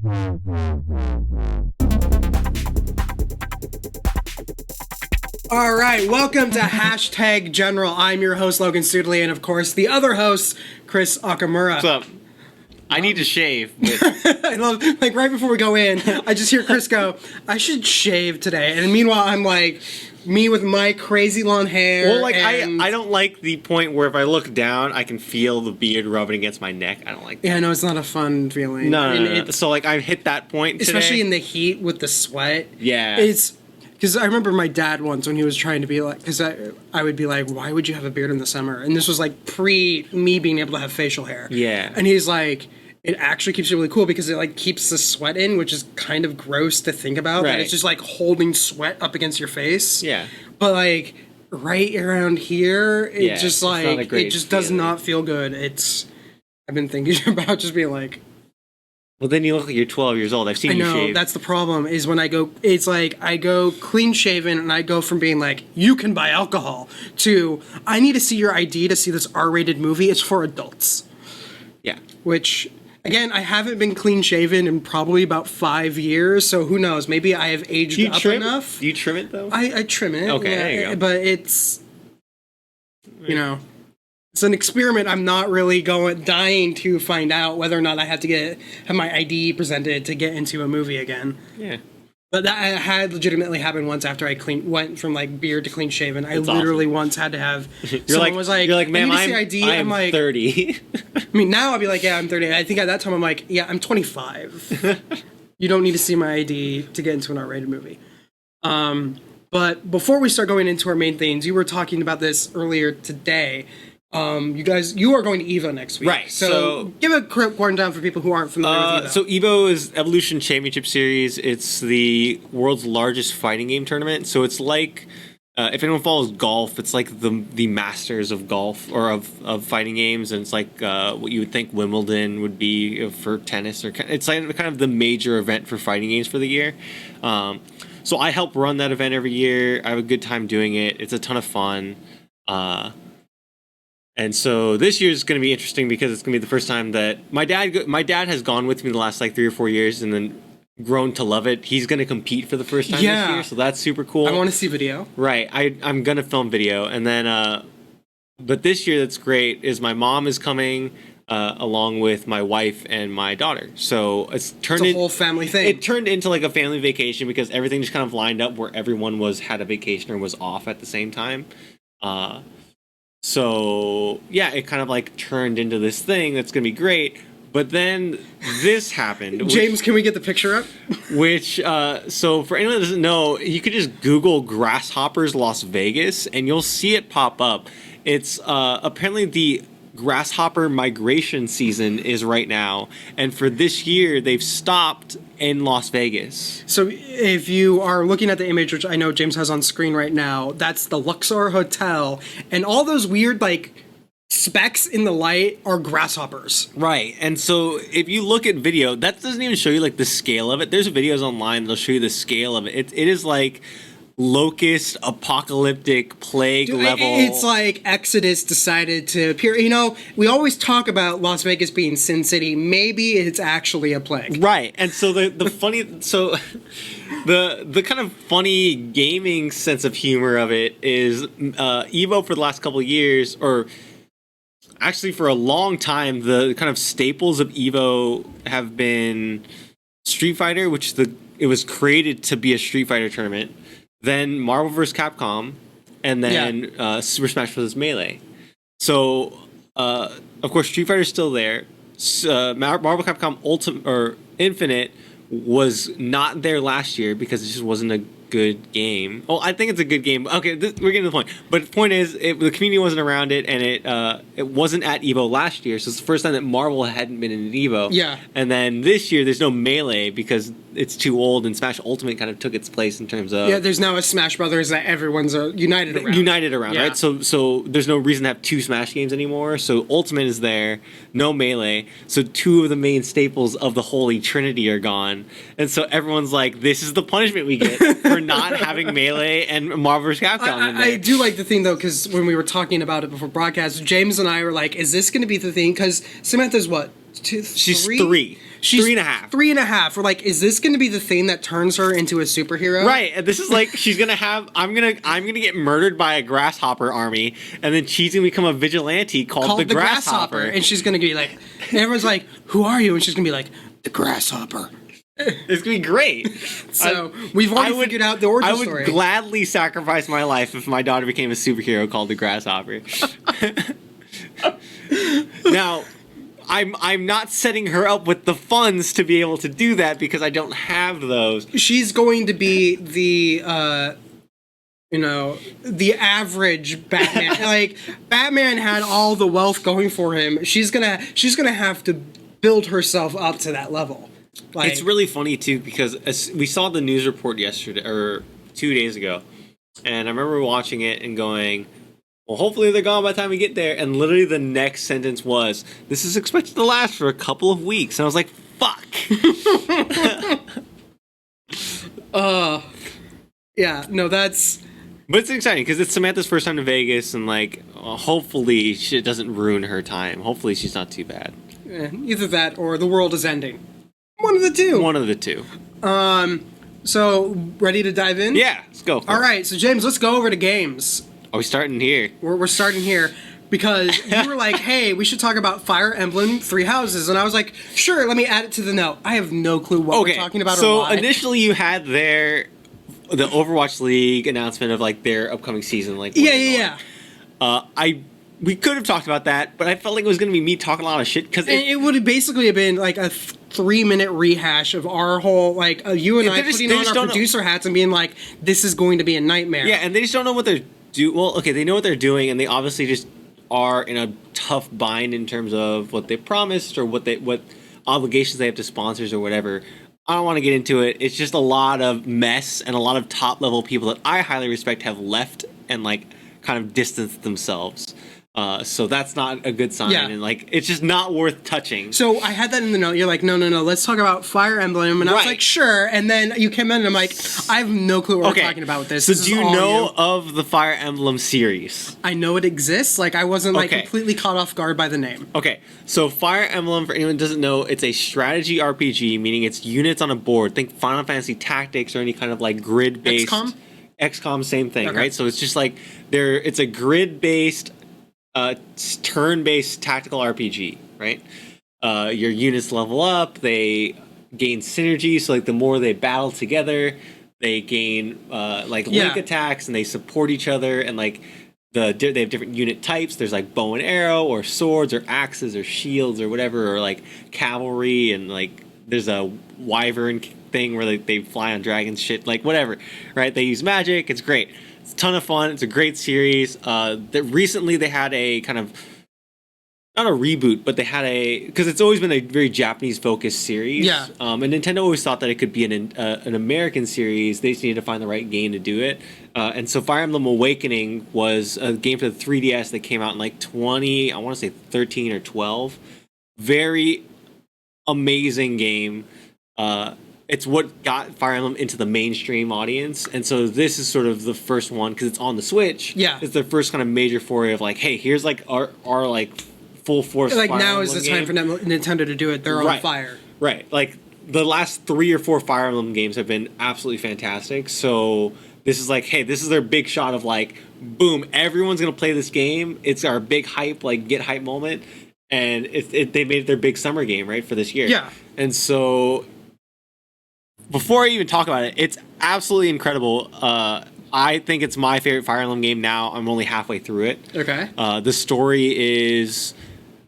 All right, welcome to Hashtag General. I'm your host, Logan Studley, and of course, the other host, Chris Akamura. What's up? I need to shave. I love, like, right before we go in, I just hear Chris go, I should shave today. And meanwhile, I'm like, me with my crazy long hair. Well, like, I don't like the point where if I look down, I can feel the beard rubbing against my neck. I don't like that. Yeah, no, it's not a fun feeling. No. So, like, I hit that point today. Especially in the heat with the sweat. Yeah. It's... Because I remember my dad once when he was trying to be like... Because I would be like, why would you have a beard in the summer? And this was like pre me being able to have facial hair. Yeah. And he's like... It actually keeps you really cool because it like keeps the sweat in, which is kind of gross to think about. Right. That it's just like holding sweat up against your face. Yeah. But like right around here, it just like it just does not feel good. I've been thinking about just being like. Well, then you look like you're 12 years old. I've seen you shave. That's the problem. Is when I go, it's like I go clean shaven, and I go from being like you can buy alcohol to I need to see your ID to see this R-rated movie. It's for adults. Yeah. Which. Again, I haven't been clean-shaven in probably about 5 years, so who knows? Maybe I have aged up enough. Do you trim it, though? I trim it. Okay, yeah, there you go. But it's, it's an experiment. I'm not really dying to find out whether or not I have to have my ID presented to get into a movie again. Yeah. But that had legitimately happened once after I went from like beard to clean shaven. I literally once had to have. Someone was like, "Ma'am, I need to see ID." I'm like, 30. I mean, now I'll be like, "Yeah, I'm 30." I think at that time I'm like, "Yeah, I'm 25." You don't need to see my ID to get into an R-rated movie. But before we start going into our main things, you were talking about this earlier today. You are going to EVO next week. Right. So give a quick rundown for people who aren't familiar with EVO. So EVO is Evolution Championship Series. It's the world's largest fighting game tournament. So it's like, if anyone follows golf, it's like the Masters of golf or of fighting games. And it's like what you would think Wimbledon would be for tennis. It's like kind of the major event for fighting games for the year. So I help run that event every year. I have a good time doing it. It's a ton of fun. And so this year is going to be interesting because it's going to be the first time that my dad has gone with me the last like 3 or 4 years and then grown to love it. He's going to compete for the first time this year, so that's super cool. I want to see video. Right, I'm going to film video, and then but this year that's great is my mom is coming along with my wife and my daughter. So it's a whole family thing. It turned into like a family vacation because everything just kind of lined up where everyone had a vacation or was off at the same time. So, yeah, it kind of, like, turned into this thing that's going to be great. But then this happened. James, can we get the picture up? So for anyone that doesn't know, you could just Google Grasshoppers Las Vegas, and you'll see it pop up. It's apparently the grasshopper migration season is right now. And for this year, they've stopped in Las Vegas. So if you are looking at the image, which I know James has on screen right now, that's the Luxor Hotel. And all those weird, like, specks in the light are grasshoppers. Right. And so if you look at video, that doesn't even show you, like, the scale of it. There's videos online that'll show you the scale of it. It is, like... locust, apocalyptic, plague level. It's like Exodus decided to appear. You know, we always talk about Las Vegas being Sin City. Maybe it's actually a plague. Right. And so the funny, so the kind of funny gaming sense of humor of it is EVO for the last couple of years, or actually for a long time, the kind of staples of EVO have been Street Fighter, which it was created to be a Street Fighter tournament. Then Marvel vs. Capcom, and then Super Smash Bros. Melee. So, of course, Street Fighter's still there. Marvel Capcom Infinite was not there last year because it just wasn't a good game. Well, I think it's a good game. Okay, we're getting to the point. But the point is, the community wasn't around it, and it wasn't at EVO last year. So it's the first time that Marvel hadn't been in an EVO. Yeah. And then this year, there's no Melee because it's too old, and Smash Ultimate kind of took its place in terms of... Yeah, there's now a Smash Brothers that everyone's united around. Yeah. Right? So there's no reason to have two Smash games anymore. So Ultimate is there, no Melee. So two of the main staples of the Holy Trinity are gone. And so everyone's like, this is the punishment we get for not having Melee and Marvel vs. Capcom in there. I do like the thing, though, because when we were talking about it before broadcast, James and I were like, is this going to be the thing? Because Samantha's what? She's three. She's 3.5. 3.5. We're like, is this going to be the thing that turns her into a superhero? Right, and this is like she's gonna have. I'm gonna get murdered by a grasshopper army, and then she's gonna become a vigilante called the Grasshopper. And she's going to be like, and everyone's like, who are you? And she's going to be like, the Grasshopper. It's gonna be great. So we've already figured out the origin story. I would gladly sacrifice my life if my daughter became a superhero called the Grasshopper. Now, I'm not setting her up with the funds to be able to do that because I don't have those. She's going to be the the average Batman. Like Batman had all the wealth going for him. She's gonna have to build herself up to that level. Like, it's really funny too because we saw the news report yesterday or 2 days ago, and I remember watching it and going, well, hopefully they're gone by the time we get there. And literally the next sentence was, this is expected to last for a couple of weeks. And I was like, fuck. Yeah, no, that's... But it's exciting because it's Samantha's first time to Vegas. And like, hopefully it doesn't ruin her time. Hopefully she's not too bad. Either that or the world is ending. One of the two. One of the two. So, ready to dive in? Yeah, let's go. All right, so James, let's go over to games. Are we starting here? We're starting here because you were like, hey, we should talk about Fire Emblem Three Houses. And I was like, sure, let me add it to the note. I have no clue what we're talking about or why. So initially you had the Overwatch League announcement of like their upcoming season. Like Yeah. We could have talked about that, but I felt like it was going to be me talking a lot of shit. Because it would have basically been like a 3-minute rehash of our whole, like, you and I putting on our producer hats and being like, this is going to be a nightmare. Yeah, and they just don't know what they're well, okay, they know what they're doing, and they obviously just are in a tough bind in terms of what they promised or what obligations they have to sponsors or whatever. I don't want to get into it. It's just a lot of mess, and a lot of top level people that I highly respect have left and like kind of distanced themselves. So that's not a good sign, and like it's just not worth touching. So I had that in the note. You're like, no, let's talk about Fire Emblem, and I was like, sure. And then you came in, and I'm like, I have no clue what we're talking about with this. So do you know of the Fire Emblem series? I know it exists. Like I wasn't like completely caught off guard by the name. Okay, so Fire Emblem, for anyone who doesn't know, it's a strategy RPG, meaning it's units on a board. Think Final Fantasy Tactics or any kind of like grid-based. XCOM, same thing, right? So it's just like it's a grid-based. Turn-based tactical RPG, right? Your units level up, they gain synergy, so like the more they battle together, they gain link attacks and they support each other, and like they have different unit types. There's like bow and arrow or swords or axes or shields or whatever, or like cavalry, and like there's a wyvern thing where they fly on dragons, shit, like whatever, right? They use magic. It's great. It's a ton of fun. It's a great series. Recently they had a kind of, not a reboot, but they had because it's always been a very Japanese focused series. Yeah. And Nintendo always thought that it could be an American series. They just needed to find the right game to do it. And so Fire Emblem Awakening was a game for the 3DS that came out in like 13 or 12. Very amazing game. It's what got Fire Emblem into the mainstream audience, and so this is sort of the first one because it's on the Switch. Yeah, it's the first kind of major foray of like, hey, here's like our like full force. Like Fire now Emblem is the time for Nintendo to do it. They're on fire. Right, like the last 3 or 4 Fire Emblem games have been absolutely fantastic. So this is like, hey, this is their big shot of like, boom, everyone's gonna play this game. It's our big hype, like get hype moment, and they made it their big summer game right for this year. Yeah, and so. Before I even talk about it, it's absolutely incredible. I think it's my favorite Fire Emblem game now. I'm only halfway through it. Okay. The story is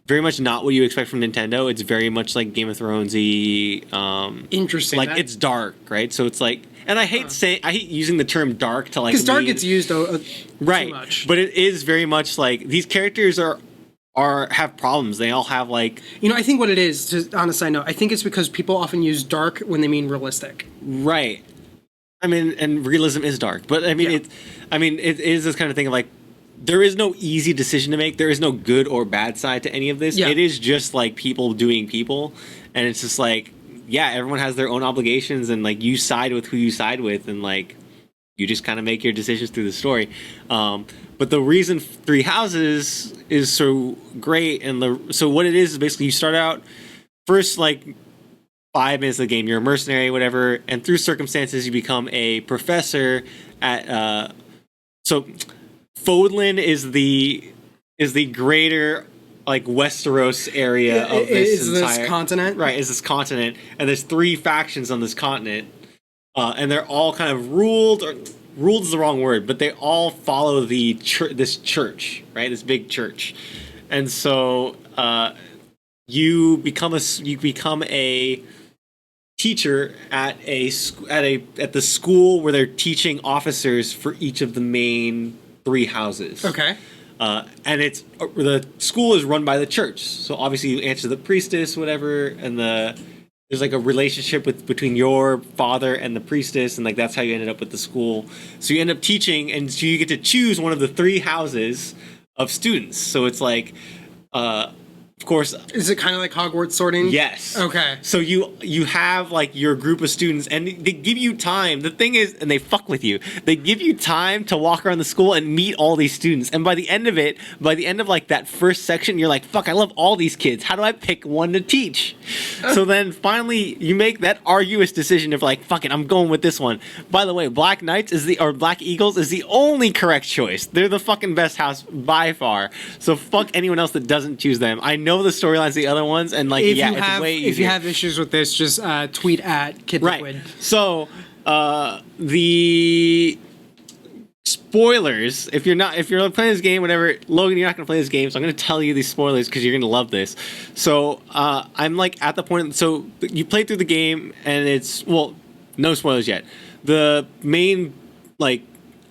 very much not what you expect from Nintendo. It's very much like Game of Thrones-y. Interesting. Like it's dark, right? So it's like, and I hate using the term dark to like because dark gets used too much. But it is very much like these characters have problems. They all have like... I think what it is, just on a side note, I think it's because people often use dark when they mean realistic. Right. I mean, and realism is dark. But I mean, it is this kind of thing of like, there is no easy decision to make. There is no good or bad side to any of this. Yeah. It is just like people doing people. And it's just like, yeah, everyone has their own obligations, and like you side with who you side with, and like you just kind of make your decisions through the story. But the reason Three Houses is so great, and so what it is basically you start out first like 5 minutes of the game, you're a mercenary, whatever, and through circumstances, you become a professor at. So, Fodlan is the greater like Westeros area of this entire continent, right? Is this continent, and there's 3 factions on this continent, and they're all kind of ruled. Or, ruled is the wrong word, but they all follow this church, right? This big church, and so you become a teacher at the school where they're teaching officers for each of the main 3 houses. Okay. And it's the school is run by the church, so obviously you answer the priestess, whatever, and there's like a relationship between your father and the priestess, and like that's how you ended up with the school. So you end up teaching, and so you get to choose one of the 3 houses of students. So it's like, of course, is it kind of like Hogwarts sorting? Yes. Okay. So you have like your group of students, and they give you time. The thing is, and they fuck with you. They give you time to walk around the school and meet all these students. And by the end of like that first section, you're like, fuck, I love all these kids. How do I pick one to teach? So then finally you make that arduous decision of like, fuck it, I'm going with this one. By the way, Black Eagles is the only correct choice. They're the fucking best house by far. So fuck anyone else that doesn't choose them. I know the storylines of the other ones, and like, it's way easier. If you have issues with this, just tweet at Kid Liquid. Right. So the spoilers. If you're playing this game, whatever, Logan, you're not gonna play this game, so I'm gonna tell you these spoilers because you're gonna love this. So I'm like at the point. So you play through the game, and it's no spoilers yet. The main like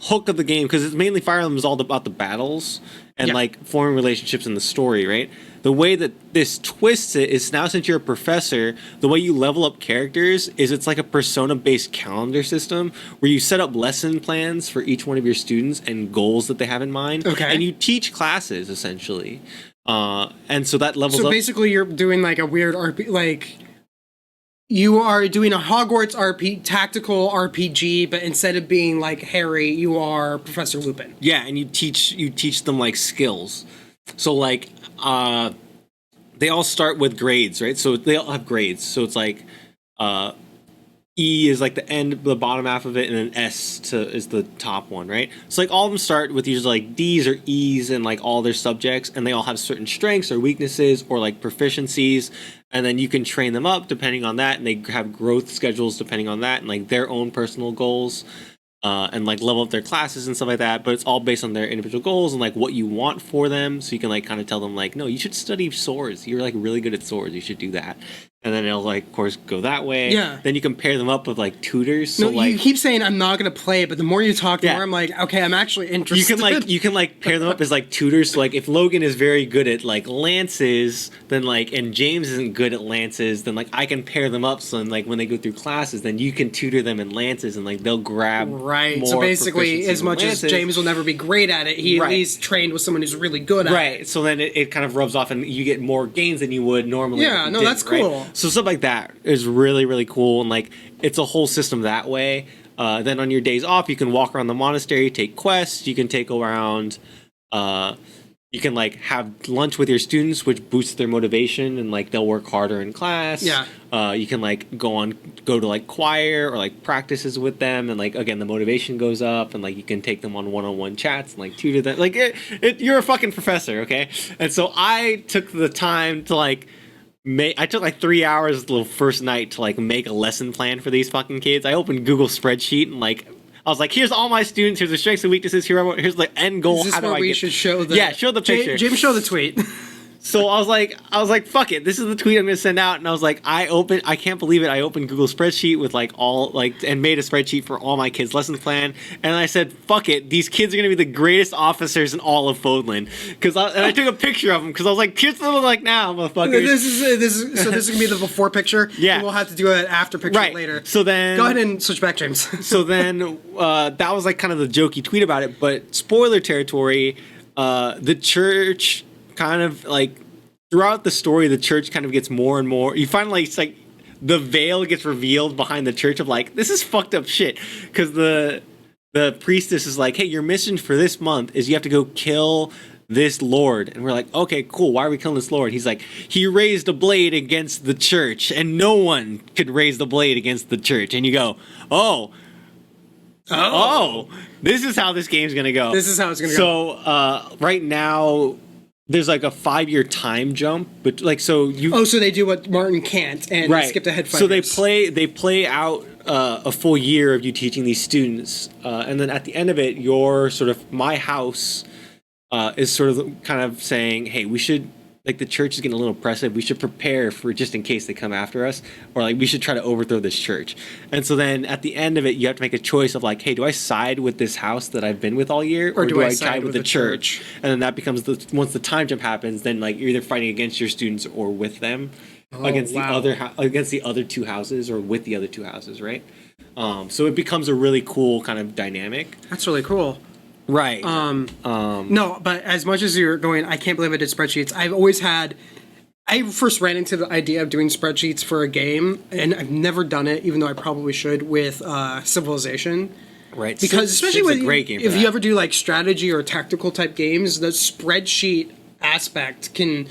hook of the game, because it's mainly Fire Emblem, is all about the battles and like forming relationships in the story, right? The way that this twists it is now, since you're a professor, the way you level up characters is it's like a persona-based calendar system where you set up lesson plans for each one of your students and goals that they have in mind. Okay. And you teach classes, essentially. And so that levels up. So basically you're doing like a weird RP, like you are doing a Hogwarts tactical RPG, but instead of being like Harry, you are Professor Lupin. Yeah, and you teach them like skills. So like they all start with grades, right? So they all have grades. So it's like E is like the bottom half of it, and then S is the top one, right? So like all of them start with usually like D's or E's and like all their subjects, and they all have certain strengths or weaknesses or like proficiencies, and then you can train them up depending on that, and they have growth schedules depending on that, and like their own personal goals. And like level up their classes and stuff like that, but it's all based on their individual goals and like what you want for them. So you can like kind of tell them like, no, you should study swords. You're like really good at swords. You should do that. And then it'll like, of course, go that way. Yeah. Then you can pair them up with like tutors. So no, like, you keep saying I'm not gonna play it, but the more you talk, the more I'm like, okay, I'm actually interested. You can pair them up as like tutors. So like if Logan is very good at like lances, then like, and James isn't good at lances, then like I can pair them up. So then like when they go through classes, then you can tutor them in lances, and like they'll grab right. More so basically, as much as James will never be great at it, he at least trained with someone who's really good at it. Right. So then it kind of rubs off, and you get more gains than you would normally. Yeah. No, that's cool. Right? So stuff like that is really, really cool, and like it's a whole system that way. Then on your days off, you can walk around the monastery, take quests. You can take around. You can like have lunch with your students, which boosts their motivation, and like they'll work harder in class. Yeah. You can like go to like choir or like practices with them, and like again the motivation goes up, and like you can take them on one-on-one chats and like tutor them. Like you're a fucking professor, okay? And so I took the time to like. I took like 3 hours the first night to like make a lesson plan for these fucking kids. I opened Google spreadsheet and like I was like, here's all my students, here's the strengths and weaknesses, here's the end goal. Is this how do where I we get should show the show the picture. James, show the tweet. So I was like, fuck it. This is the tweet I'm gonna send out. And I was like, I can't believe it. I opened Google spreadsheet with like all like and made a spreadsheet for all my kids' lesson plan. And I said, fuck it. These kids are gonna be the greatest officers in all of Fodlan. And I took a picture of them because I was like, kids look like now, motherfuckers. This is gonna be the before picture. Yeah. And we'll have to do an after picture later. So then go ahead and switch back, James. So then that was like kind of the jokey tweet about it. But spoiler territory, the church kind of like. Throughout the story, the church kind of gets more and more. You find like it's like the veil gets revealed behind the church of like this is fucked up shit because the priestess is like, hey, your mission for this month is you have to go kill this lord. And we're like, okay, cool. Why are we killing this lord? He's like, he raised a blade against the church and no one could raise the blade against the church. And you go, oh, this is how this game's going to go. This is how it's going to go. So right now there's like a 5-year time jump, but like, so you... Oh, so they do what Martin can't and skip ahead 5 years. So they play out a full year of you teaching these students. And then at the end of it, your sort of, my house is sort of kind of saying, hey, we should, like the church is getting a little oppressive. We should prepare for just in case they come after us, or like we should try to overthrow this church. And so then at the end of it, you have to make a choice of like, hey, do I side with this house that I've been with all year, or do I side with the church? And then that becomes once the time jump happens, then like you're either fighting against your students or with them, against the other two houses or with the other two houses, right? So it becomes a really cool kind of dynamic. That's really cool. Right. No, but as much as you're going, I can't believe I did spreadsheets. I first ran into the idea of doing spreadsheets for a game, and I've never done it, even though I probably should, with Civilization. Right. Because especially with, a great game if you ever do like strategy or tactical type games, the spreadsheet aspect can,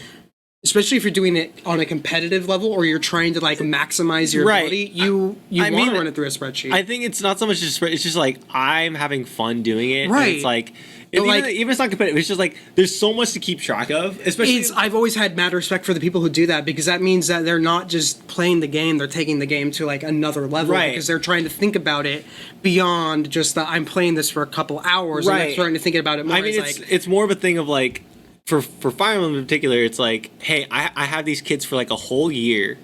especially if you're doing it on a competitive level or you're trying to like maximize your ability, you want to run it through a spreadsheet. I think it's not so much just it's just like I'm having fun doing it. Right. And it's like even if it's not competitive, it's just like there's so much to keep track of. Especially I've always had mad respect for the people who do that, because that means that they're not just playing the game, they're taking the game to like another level, right, because they're trying to think about it beyond just that I'm playing this for a couple hours, right, and they're starting to think about it more. I mean, it's more of a thing of like, for Fire Emblem in particular, it's like, hey, I have these kids for like a whole year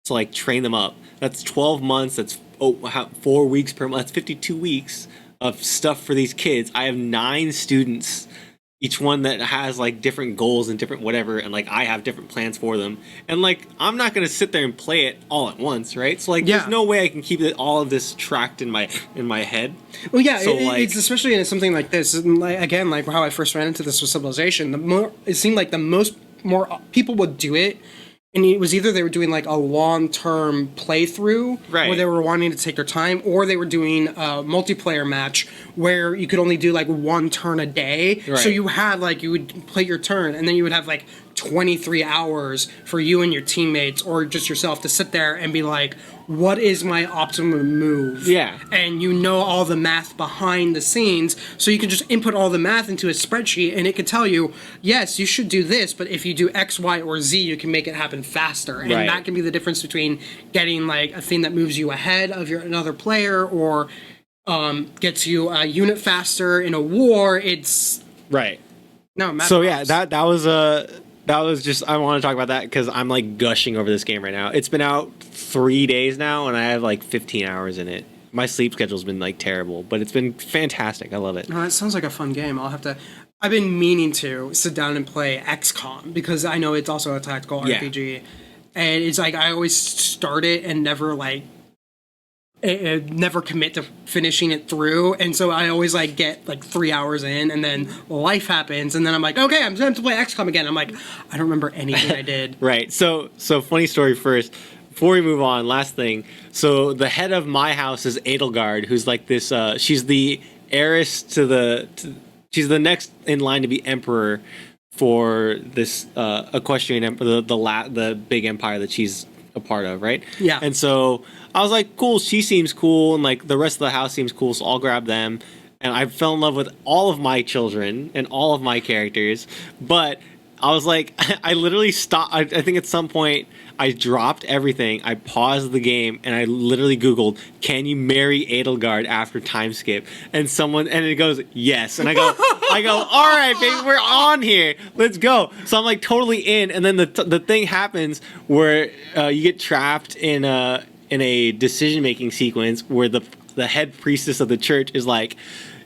to like train them up. That's 12 months. That's 4 weeks per month. That's 52 weeks of stuff for these kids. I have 9 students, each one that has like different goals and different whatever, and like I have different plans for them. And like I'm not gonna sit there and play it all at once, right? So like there's no way I can keep all of this tracked in my head. Well, yeah, so it's especially in something like this. Again, like how I first ran into this with Civilization. It seemed like more people would do it, and it was either they were doing like a long-term playthrough, right, where they were wanting to take their time, or they were doing a multiplayer match where you could only do like one turn a day. Right. So you had like, you would play your turn, and then you would have like 23 hours for you and your teammates or just yourself to sit there and be like, what is my optimum move? Yeah. And you know all the math behind the scenes, so you can just input all the math into a spreadsheet, and it could tell you, yes, you should do this, but if you do X, Y, or Z, you can make it happen faster. And that can be the difference between getting like a thing that moves you ahead of another player, or gets you a unit faster in a war. It's right. No, math. So yeah, that was just, I want to talk about that because I'm like gushing over this game right now. It's been out 3 days now, and I have like 15 hours in it. My sleep schedule's been like terrible, but it's been fantastic. I love it. No, that sounds like a fun game. I've been meaning to sit down and play XCOM, because I know it's also a tactical RPG. And it's like I always start it and never never commit to finishing it through, and so I always like get like 3 hours in, and then life happens, and then I'm like, okay, I'm time to play XCOM again. I'm like, I don't remember anything I did. Right. So funny story first. Before we move on, last thing. So the head of my house is Edelgard, who's like this. She's the heiress she's the next in line to be emperor for this equestrian emperor, the big empire that she's a part of, right? Yeah. And so I was like, cool, she seems cool, and like the rest of the house seems cool, so I'll grab them. And I fell in love with all of my children and all of my characters, but I was like, I literally stopped. I think at some point I dropped everything. I paused the game and I literally Googled, "Can you marry Edelgard after time skip?" And it goes, "Yes." And I go, "All right, baby, we're on here. Let's go." So I'm like totally in. And then the thing happens where you get trapped in a decision making sequence where the head priestess of the church is like,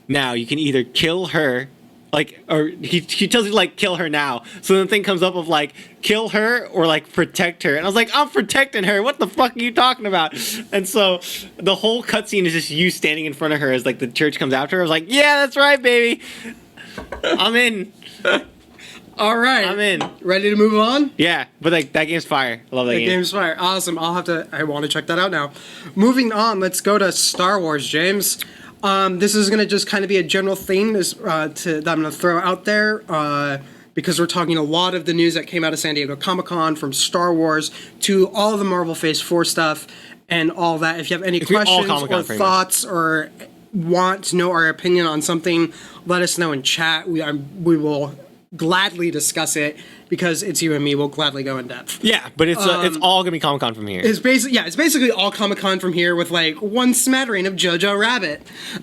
now you can either kill her. Like, or he tells you, like, kill her now. So the thing comes up of, like, kill her or, like, protect her. And I was like, I'm protecting her. What the fuck are you talking about? And so the whole cutscene is just you standing in front of her as, like, the church comes after her. I was like, yeah, that's right, baby. I'm in. All right. I'm in. Ready to move on? Yeah, but, like, that game's fire. I love that game. That game's fire. Awesome. I want to check that out now. Moving on, let's go to Star Wars, James. This is going to just kind of be a general thing that I'm going to throw out there because we're talking a lot of the news that came out of San Diego Comic-Con, from Star Wars to all of the Marvel Phase 4 stuff and all that. If you have any questions or thoughts or want to know our opinion on something, let us know in chat. We will gladly discuss it because it's you and me. We'll gladly go in depth. Yeah, but it's all gonna be Comic-Con from here. It's basically all Comic-Con from here with like one smattering of Jojo Rabbit.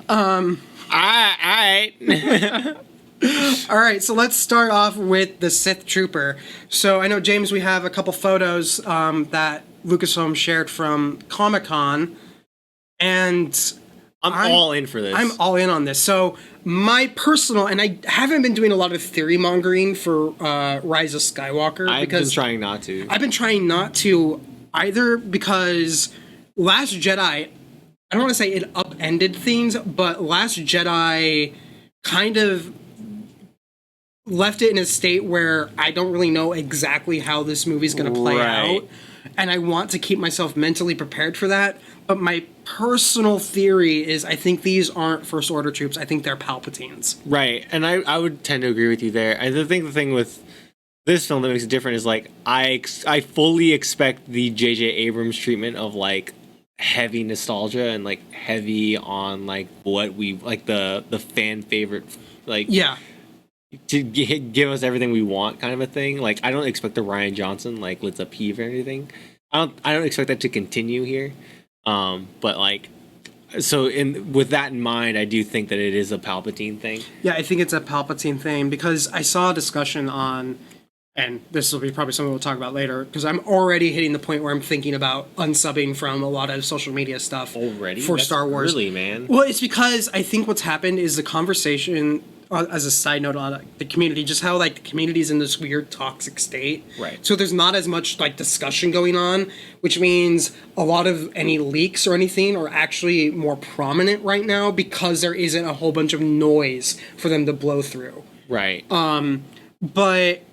All right. All right, so let's start off with the Sith Trooper. So I know, James, we have a couple photos that Lucasfilm shared from Comic-Con, and I'm all in for this. I'm all in on this. So my personal, and I haven't been doing a lot of theory mongering for Rise of Skywalker. I've been trying not to. I've been trying not to either because Last Jedi, I don't want to say it upended things, but Last Jedi kind of left it in a state where I don't really know exactly how this movie's going to play out. And I want to keep myself mentally prepared for that. But my personal theory is I think these aren't First Order troops. I think they're Palpatines. Right. And I would tend to agree with you there. I think the thing with this film that makes it different is, like, I fully expect the J.J. Abrams treatment of, like, heavy nostalgia and, like, heavy on, like, what we, like, the fan favorite, like... Yeah. To give us everything we want, kind of a thing. Like, I don't expect the Rian Johnson, like, let's peeve or anything. I don't expect that to continue here. But like, so with that in mind, I do think that it is a Palpatine thing. Yeah, I think it's a Palpatine thing because I saw a discussion on, and this will be probably something we'll talk about later, because I'm already hitting the point where I'm thinking about unsubbing from a lot of social media stuff already for Star Wars. Really, man. Well, it's because I think what's happened is the conversation, as a side note on the community, just how like the community's in this weird toxic state. Right. So there's not as much like discussion going on, which means a lot of any leaks or anything are actually more prominent right now because there isn't a whole bunch of noise for them to blow through. Right. But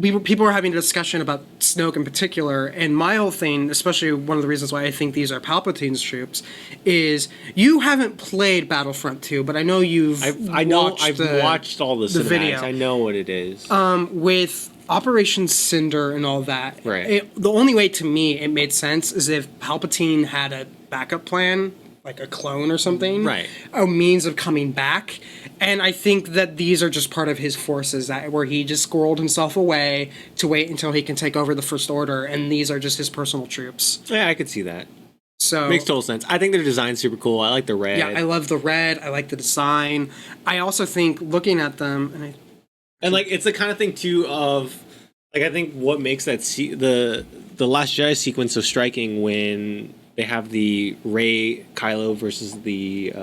people were having a discussion about Snoke in particular, and my whole thing, especially one of the reasons why I think these are Palpatine's troops, is you haven't played Battlefront 2, but I know I've watched all the video. I know what it is. With Operation Cinder and all that, right. The only way to me it made sense is if Palpatine had a backup plan, like a clone or something, right? A means of coming back. And I think that these are just part of his forces, where he just squirreled himself away to wait until he can take over the First Order, and these are just his personal troops. Yeah, I could see that. So makes total sense. I think their design's super cool. I like the red. Yeah, I love the red. I like the design. I also think looking at them, and like it's the kind of thing too of like I think what makes that the Last Jedi sequence so striking when they have the Rey Kylo versus the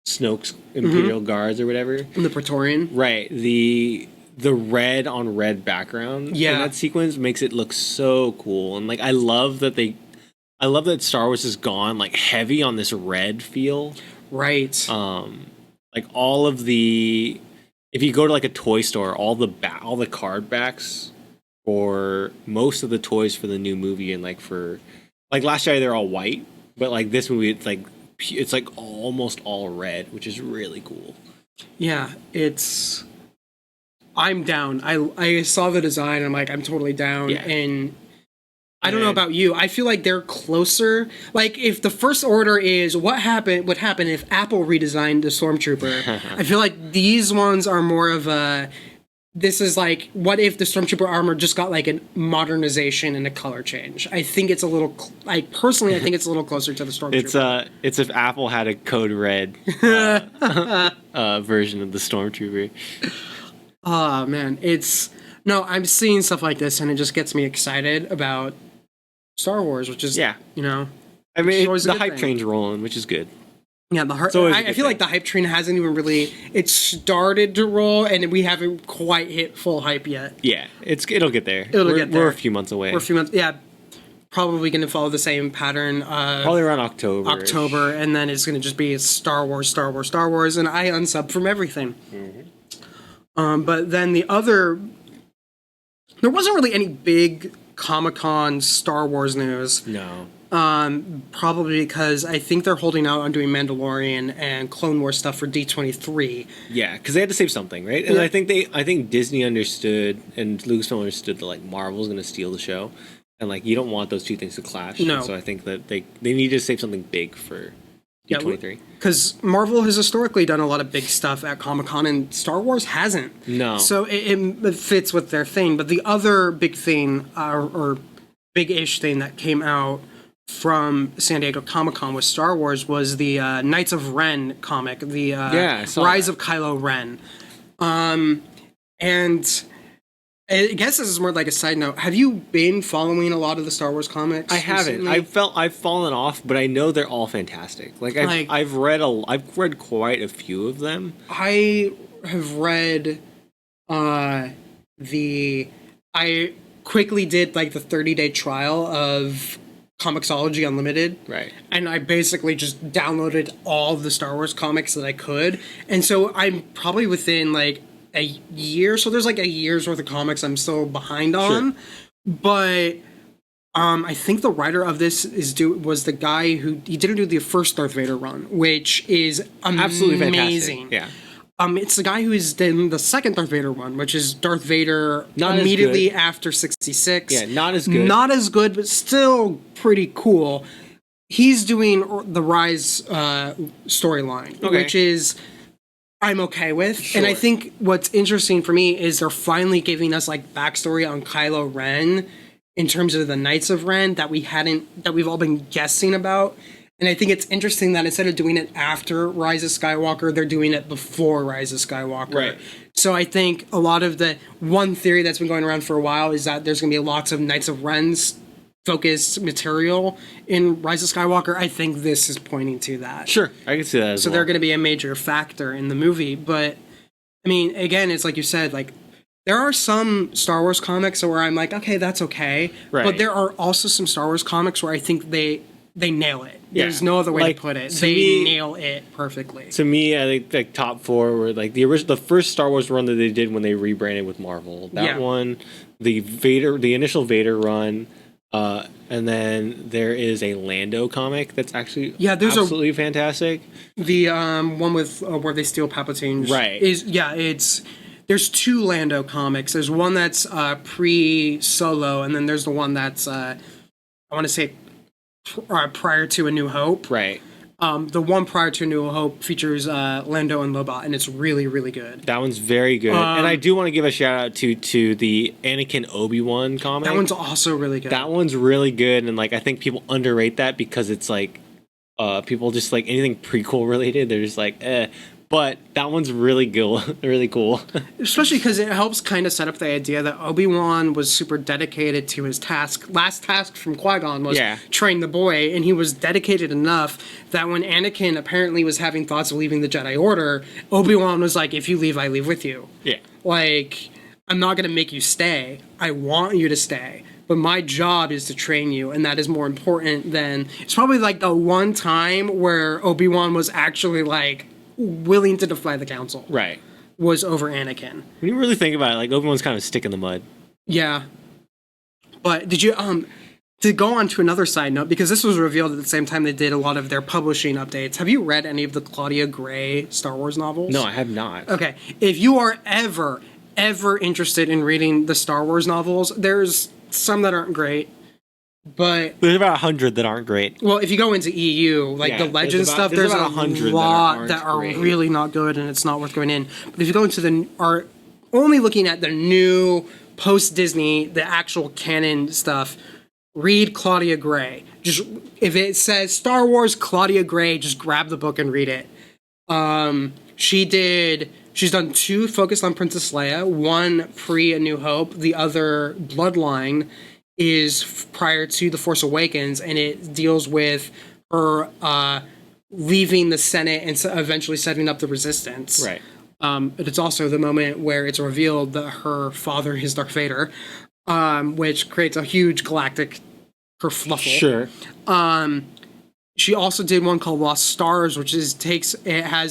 Snoke's Imperial Guards or whatever. The Praetorian. Right. The red on red background in that sequence makes it look so cool. And like I love that Star Wars has gone like heavy on this red feel. Right. Like all of the if you go to like a toy store, all the card backs for most of the toys for the new movie and like for like Last Jedi they're all white, but like this movie it's like almost all red, which is really cool. Yeah, I'm down. I saw the design. I'm like, I'm totally down. Yeah. And I don't know about you. I feel like they're closer. Like if the First Order is would happen if Apple redesigned the Stormtrooper. I feel like these ones are more of a. This is like, what if the Stormtrooper armor just got like a modernization and a color change? I think it's a little, like personally, I think it's a little closer to the Stormtrooper. It's if Apple had a code red version of the Stormtrooper. Oh man, I'm seeing stuff like this and it just gets me excited about Star Wars, which is I mean, the hype train's rolling, which is good. Yeah, I feel like the hype train hasn't even really. It started to roll, and we haven't quite hit full hype yet. Yeah, it'll get there. Get there. We're a few months away. Yeah, probably going to follow the same pattern. Probably around October, and then it's going to just be Star Wars, and I unsub from everything. Mm-hmm. But then there wasn't really any big Comic-Con Star Wars news. No. Probably because I think they're holding out on doing Mandalorian and Clone Wars stuff for D23. Yeah, because they had to save something, right? And Yeah. I think Disney understood and Lucasfilm understood that like Marvel's going to steal the show, and like you don't want those two things to clash. No. So I think that they need to save something big for D23. Because Marvel has historically done a lot of big stuff at Comic-Con, and Star Wars hasn't. No. So it fits with their thing. But the other big thing, or big-ish thing that came out from San Diego Comic-Con with Star Wars was the Knights of Ren comic, the I saw Rise that. of Kylo Ren. And I guess this is more like a side note. Have you been following a lot of the Star Wars comics? I haven't. recently? I've fallen off, but I know they're all fantastic. I've read quite a few of them. I have read I quickly did like the 30-day trial of Comixology Unlimited. Right. And I basically just downloaded all of the Star Wars comics that I could. And so I'm probably within like a year. So there's like a year's worth of comics I'm still behind on. Sure. But I think the writer of this was the guy who he didn't do the first Darth Vader run, which is Absolutely amazing. fantastic. Yeah. It's the guy who is in the second Darth Vader one, which is Darth Vader Not as immediately good. after 66. Yeah, not as good. Not as good, but still pretty cool. He's doing the Rise storyline, Okay. which is I'm okay with. Sure. And I think what's interesting for me is they're finally giving us like backstory on Kylo Ren in terms of the Knights of Ren that we've all been guessing about. And I think it's interesting that instead of doing it after Rise of Skywalker, they're doing it before Rise of Skywalker. Right. So I think a lot of the one theory that's been going around for a while is that there's going to be lots of Knights of Ren's focused material in Rise of Skywalker. I think this is pointing to that. Sure, I can see that as So well. they're going to be a major factor in the movie. But I mean, again, it's like you said, like there are some Star Wars comics where I'm like, okay, that's okay. Right. But there are also some Star Wars comics where I think they nail it. Yeah. There's no other way Like, to put it. to They me- nail it perfectly. To me, I think like top four were like the first Star Wars run that they did when they rebranded with Marvel. That Yeah. one, the initial Vader run, and then there is a Lando comic that's actually there's absolutely fantastic. The one with where they steal Palpatine, Right. There's two Lando comics. There's one that's pre-Solo, and then there's the one that's I want to say prior to A New Hope. Right. The one prior to A New Hope features Lando and Lobot, and it's really, really good. That one's very good, and I do want to give a shout out to the Anakin Obi-Wan comic. That one's also really good. That one's really good, and like I think people underrate that because it's like people just like anything prequel related. They're just like, eh. But that one's really good, really cool. Especially because it helps kind of set up the idea that Obi-Wan was super dedicated to his task. Last task from Qui-Gon was train the boy, and he was dedicated enough that when Anakin apparently was having thoughts of leaving the Jedi Order, Obi-Wan was like, if you leave, I leave with you. Yeah. Like, I'm not going to make you stay. I want you to stay. But my job is to train you, and that is more important than... It's probably like the one time where Obi-Wan was actually like willing to defy the council. Right. Was over Anakin. When you really think about it, like Obi-Wan's kind of a stick in the mud. Yeah. But did you to go on to another side note, because this was revealed at the same time they did a lot of their publishing updates. Have you read any of the Claudia Gray Star Wars novels? No, I have not. Okay. If you are ever interested in reading the Star Wars novels, there's some that aren't great. But There's about 100 that aren't great. well, if you go into EU, like Yeah, the Legend there's stuff, about there's a 100 lot that are great. really not good, and it's not worth going in. But if you go into are only looking at the new post Disney, the actual canon stuff, read Claudia Gray. Just if it says Star Wars Claudia Gray, just grab the book and read it. She's done two focused on Princess Leia, one pre A New Hope, the other Bloodline is prior to The Force Awakens, and it deals with her leaving the Senate and eventually setting up the Resistance. Right. But it's also the moment where it's revealed that her father is Darth Vader, which creates a huge galactic kerfluffle. Sure. She also did one called Lost Stars, which has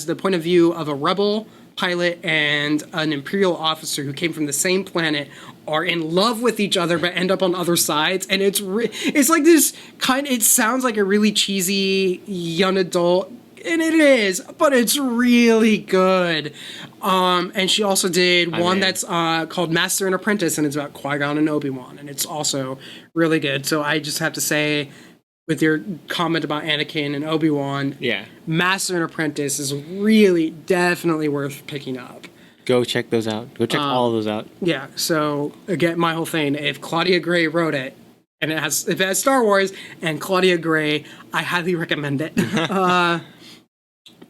the point of view of a rebel pilot and an Imperial officer who came from the same planet, are in love with each other but end up on other sides, and it's like this kind. It sounds like a really cheesy young adult, and it is, but it's really good. And she also did one that's called Master and Apprentice, and it's about Qui-Gon and Obi-Wan, and it's also really good. So I just have to say, with your comment about Anakin and Obi-Wan, Master and Apprentice is really definitely worth picking up. Go check those out. Go check all of those out. Yeah. So again, my whole thing: if Claudia Gray wrote it, and if it has Star Wars and Claudia Gray, I highly recommend it.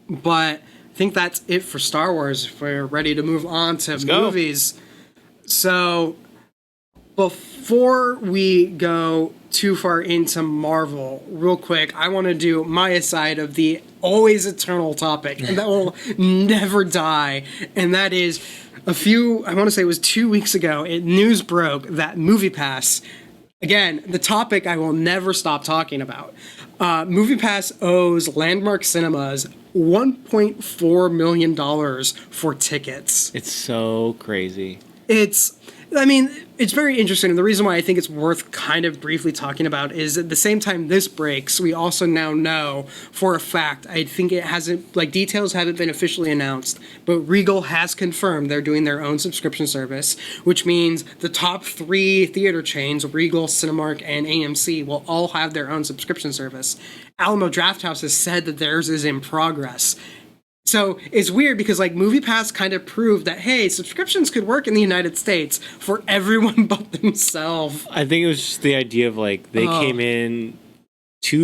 But I think that's it for Star Wars. If we're ready to move on to movies. So before we go too far into Marvel, real quick, I want to do my aside of the always eternal topic, and that will never die. And that is I want to say it was 2 weeks ago, news broke that MoviePass, again, the topic I will never stop talking about. MoviePass owes Landmark Cinemas $1.4 million for tickets. It's so crazy. It's very interesting. And the reason why I think it's worth kind of briefly talking about is at the same time this breaks, we also now know for a fact, I think it hasn't, details haven't been officially announced, but Regal has confirmed they're doing their own subscription service, which means the top 3 theater chains, Regal, Cinemark, and AMC, will all have their own subscription service. Alamo Drafthouse has said that theirs is in progress. So it's weird because MoviePass kind of proved that, hey, subscriptions could work in the United States for everyone but themselves. I think it was just the idea of they came in a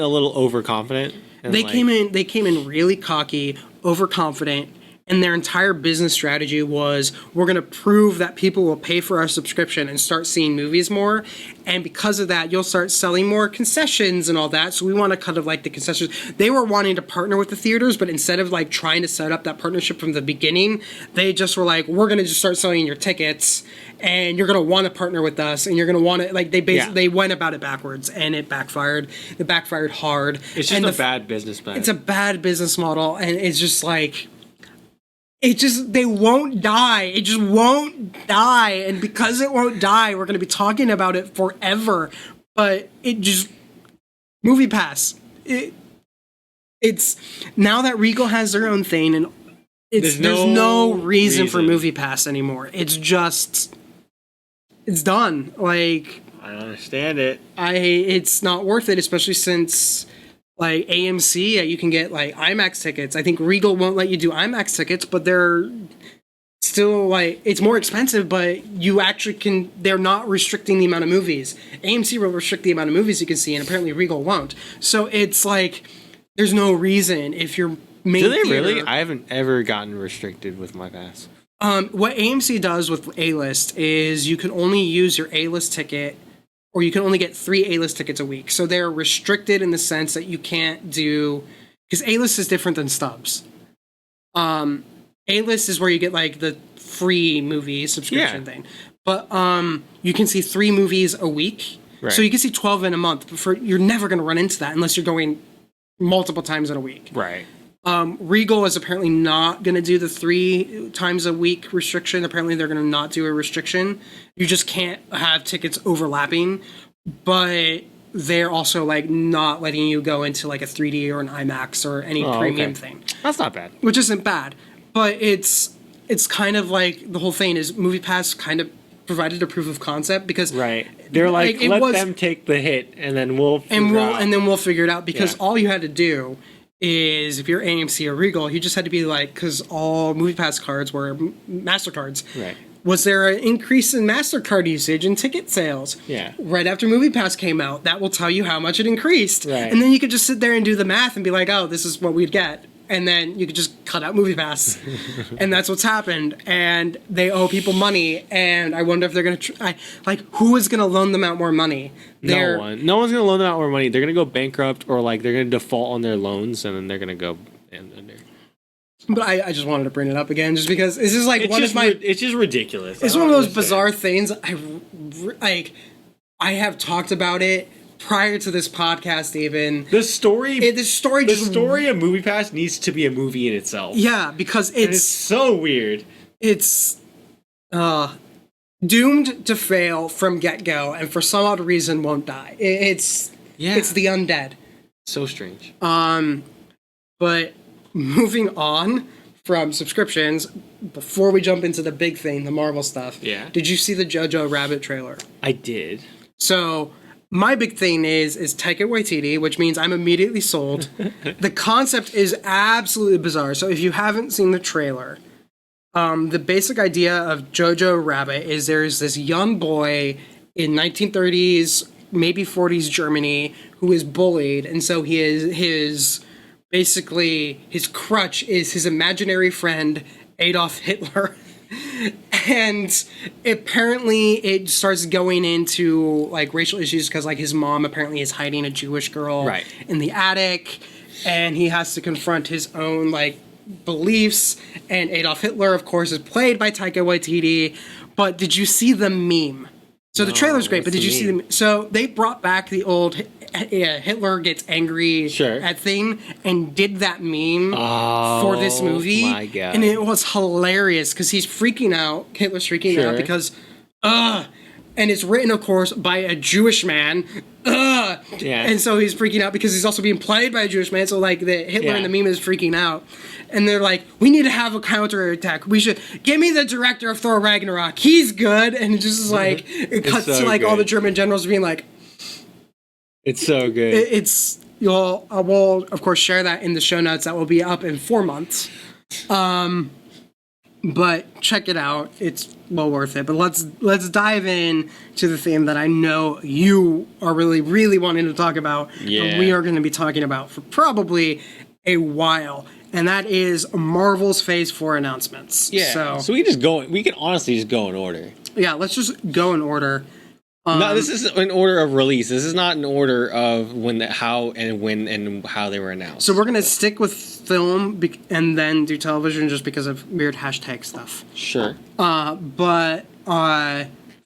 little overconfident. They came in really cocky, overconfident, and their entire business strategy was, we're going to prove that people will pay for our subscription and start seeing movies more. And because of that, you'll start selling more concessions and all that. So we want to kind of the concessions. They were wanting to partner with the theaters, but instead of trying to set up that partnership from the beginning, they just were we're going to just start selling your tickets, and you're going to want to partner with us, and you're going to want to, they went about it backwards, and it backfired. It backfired hard. It's just a bad business plan. It's a bad business model, and it's just they won't die. It just won't die. And because it won't die, we're going to be talking about it forever. But MoviePass. It's now that Regal has their own thing, and there's no reason for MoviePass anymore. It's done. I understand it. It's not worth it, especially since AMC, you can get IMAX tickets. I think Regal won't let you do IMAX tickets, but they're still it's more expensive, but you actually can, they're not restricting the amount of movies. AMC will restrict the amount of movies you can see, and apparently Regal won't. So it's there's no reason if you're main Do they theater, really? I haven't ever gotten restricted with my pass. What AMC does with A-List is you can only use your A-List ticket, or you can only get 3 A-List tickets a week. So they're restricted in the sense that you can't do, because A-List is different than Stubs. A-List is where you get the free movie subscription thing. But you can see 3 movies a week. Right. So you can see 12 in a month. But you're never going to run into that unless you're going multiple times in a week. Right. Regal is apparently not going to do the 3 times a week restriction. Apparently they're going to not do a restriction. You just can't have tickets overlapping. But they're also not letting you go into a 3D or an IMAX or any premium thing. That's not bad. Which isn't bad. But it's kind of the whole thing is MoviePass kind of provided a proof of concept because they're let them take the hit and then we'll figure it out because all you had to do is if you're AMC or Regal, you just had to be because all MoviePass cards were MasterCards. Right. Was there an increase in MasterCard usage and ticket sales? Yeah. Right after MoviePass came out, that will tell you how much it increased. Right. And then you could just sit there and do the math and be oh, this is what we'd get. And then you could just cut out MoviePass. And that's what's happened. And they owe people money. And I wonder if they're going to who is going to loan them out more money? No one. No one's going to loan them out more money. They're going to go bankrupt or they're going to default on their loans and then they're going to go under. But I just wanted to bring it up again just because this is it's just ridiculous. It's one of those bizarre things. I have talked about it prior to this podcast even. The story of MoviePass needs to be a movie in itself. Yeah, because it's so weird. It's doomed to fail from get-go, and for some odd reason won't die. It's the undead. So strange. But moving on from subscriptions, before we jump into the big thing, the Marvel stuff. Yeah. Did you see the Jojo Rabbit trailer? I did. So my big thing is Taika Waititi, which means I'm immediately sold. The concept is absolutely bizarre. So if you haven't seen the trailer, the basic idea of Jojo Rabbit is there's this young boy in 1930s, maybe 40s Germany who is bullied, and so he is his crutch is his imaginary friend Adolf Hitler. And apparently it starts going into like racial issues because like his mom apparently is hiding a Jewish girl in the attic, and he has to confront his own like beliefs. And Adolf Hitler, of course, is played by Taika Waititi. But did you see the meme? So the trailer's great, but did you see the? So they brought back the old Hitler gets angry at thing and did that meme for this movie. My God. And it was hilarious because he's freaking out. Hitler's freaking out because, and it's written, of course, by a Jewish man. And so he's freaking out because he's also being played by a Jewish man. So like the Hitler in the meme is freaking out. And they're like, we need to have a counterattack. We should give me the director of Thor Ragnarok. He's good. And it just is like, it cuts to like all the German generals being like, it's so good. I will of course share that in the show notes. That will be up in 4 months. But check it out. It's well worth it. But let's dive in to the theme that I know you are really, really wanting to talk about. Yeah. And we are going to be talking about for probably a while. And that is Marvel's Phase 4 announcements. Yeah. So we can honestly just go in order. Yeah, let's just go in order. No, this is an order of release. This is not an order of how they were announced. So we're going to stick with film and then do television just because of weird hashtag stuff. Sure. But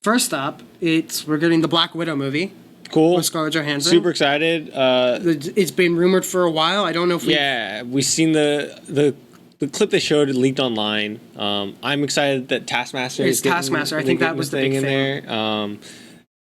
first up, we're getting the Black Widow movie. Cool. With Scarlett Johansson. Super excited. It's been rumored for a while. I don't know if we've seen the clip they showed leaked online. I'm excited that Taskmaster is Taskmaster. I think that was the big thing in there.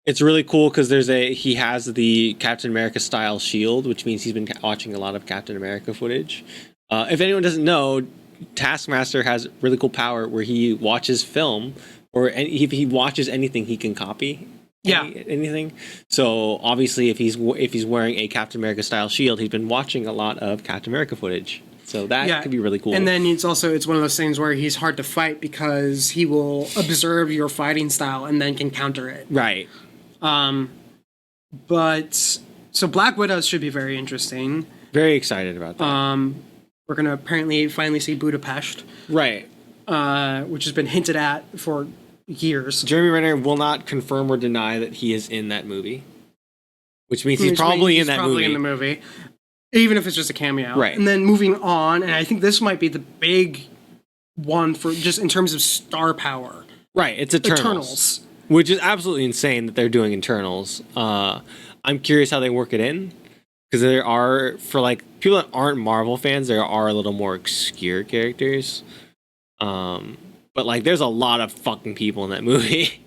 It's really cool because he has the Captain America style shield, which means he's been watching a lot of Captain America footage. If anyone doesn't know, Taskmaster has really cool power where he watches film, or if he watches anything, he can copy. Anything. So obviously, if he's wearing a Captain America style shield, he's been watching a lot of Captain America footage. So that could be really cool. And then it's one of those things where he's hard to fight because he will observe your fighting style and then can counter it. Right. But so Black Widow should be very interesting. Very excited about that. We're gonna apparently finally see Budapest. Right. Which has been hinted at for years. Jeremy Renner will not confirm or deny that he is in that movie, which means he's probably in the movie, even if it's just a cameo. Right. And then moving on, and I think this might be the big one for just in terms of star power. Right. It's Eternals. Which is absolutely insane that they're doing Eternals. I'm curious how they work it in, because there are, for like people that aren't Marvel fans, there are a little more obscure characters. But like, there's a lot of fucking people in that movie.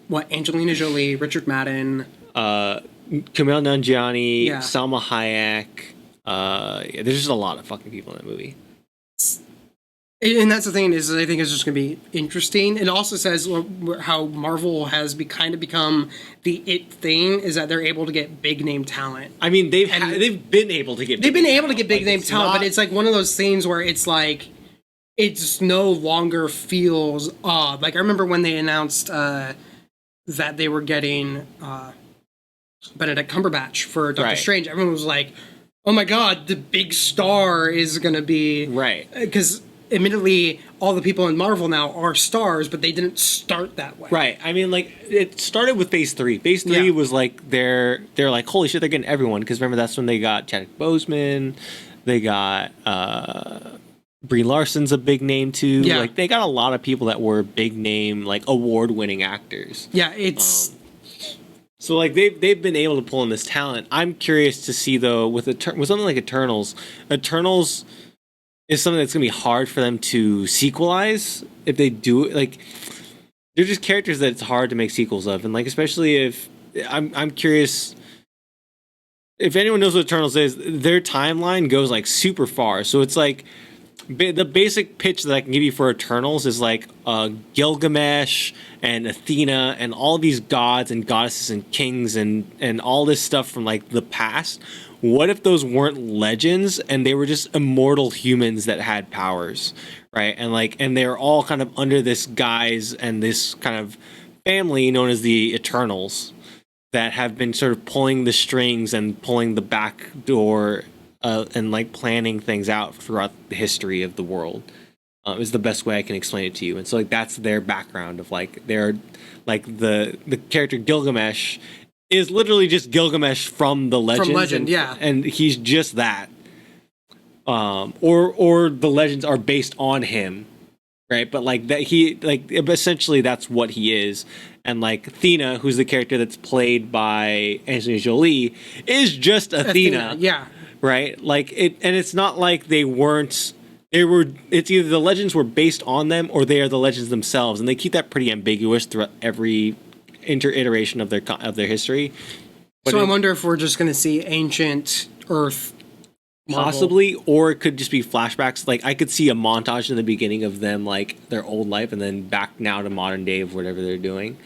What? Angelina Jolie, Richard Madden, Camille Nanjiani, Salma Hayek. There's just a lot of fucking people in that movie. And that's the thing is, I think it's just going to be interesting. It also says how Marvel has kind of become the it thing is that they're able to get big name talent. I mean, they've been able to get big name talent, but it's like one of those things where it's like it just no longer feels odd. Like I remember when they announced that they were getting Benedict Cumberbatch for Doctor Strange. Everyone was like, "Oh my god, the big star is going to be because." Admittedly, all the people in Marvel now are stars, but they didn't start that way. Right. I mean, like, it started with Phase 3. Phase 3 was like, they're like, holy shit, they're getting everyone. Because remember, that's when they got Chadwick Boseman. They got Brie Larson's a big name, too. Yeah. Like, they got a lot of people that were big name, like, award-winning actors. Yeah, it's... So, like, they've been able to pull in this talent. I'm curious to see, though, with something like Eternals is something that's going to be hard for them to sequelize if they do it. Like, they're just characters that it's hard to make sequels of, and like especially if I'm curious if anyone knows what Eternals is, their timeline goes like super far. So it's like the basic pitch that I can give you for Eternals is like Gilgamesh and Athena and all these gods and goddesses and kings and all this stuff from like the past. What if those weren't legends and they were just immortal humans that had powers, right? And they're all kind of under this guise and this kind of family known as the Eternals that have been sort of pulling the strings and pulling the back door and like planning things out throughout the history of the world is the best way I can explain it to you. And so like that's their background of like they're like the character Gilgamesh is literally just Gilgamesh from the legends. From Legend, yeah. And he's just that. Or the legends are based on him, right? But like that he like essentially that's what he is. And like Athena, who's the character that's played by Angelina Jolie, is just Athena. Yeah. Right? Like it's not like they weren't. It's either the legends were based on them or they are the legends themselves, and they keep that pretty ambiguous throughout every iteration of their history. But so I wonder if we're just going to see ancient Earth. Marvel. Possibly, or it could just be flashbacks. Like I could see a montage in the beginning of them, like their old life, and then back now to modern day of whatever they're doing.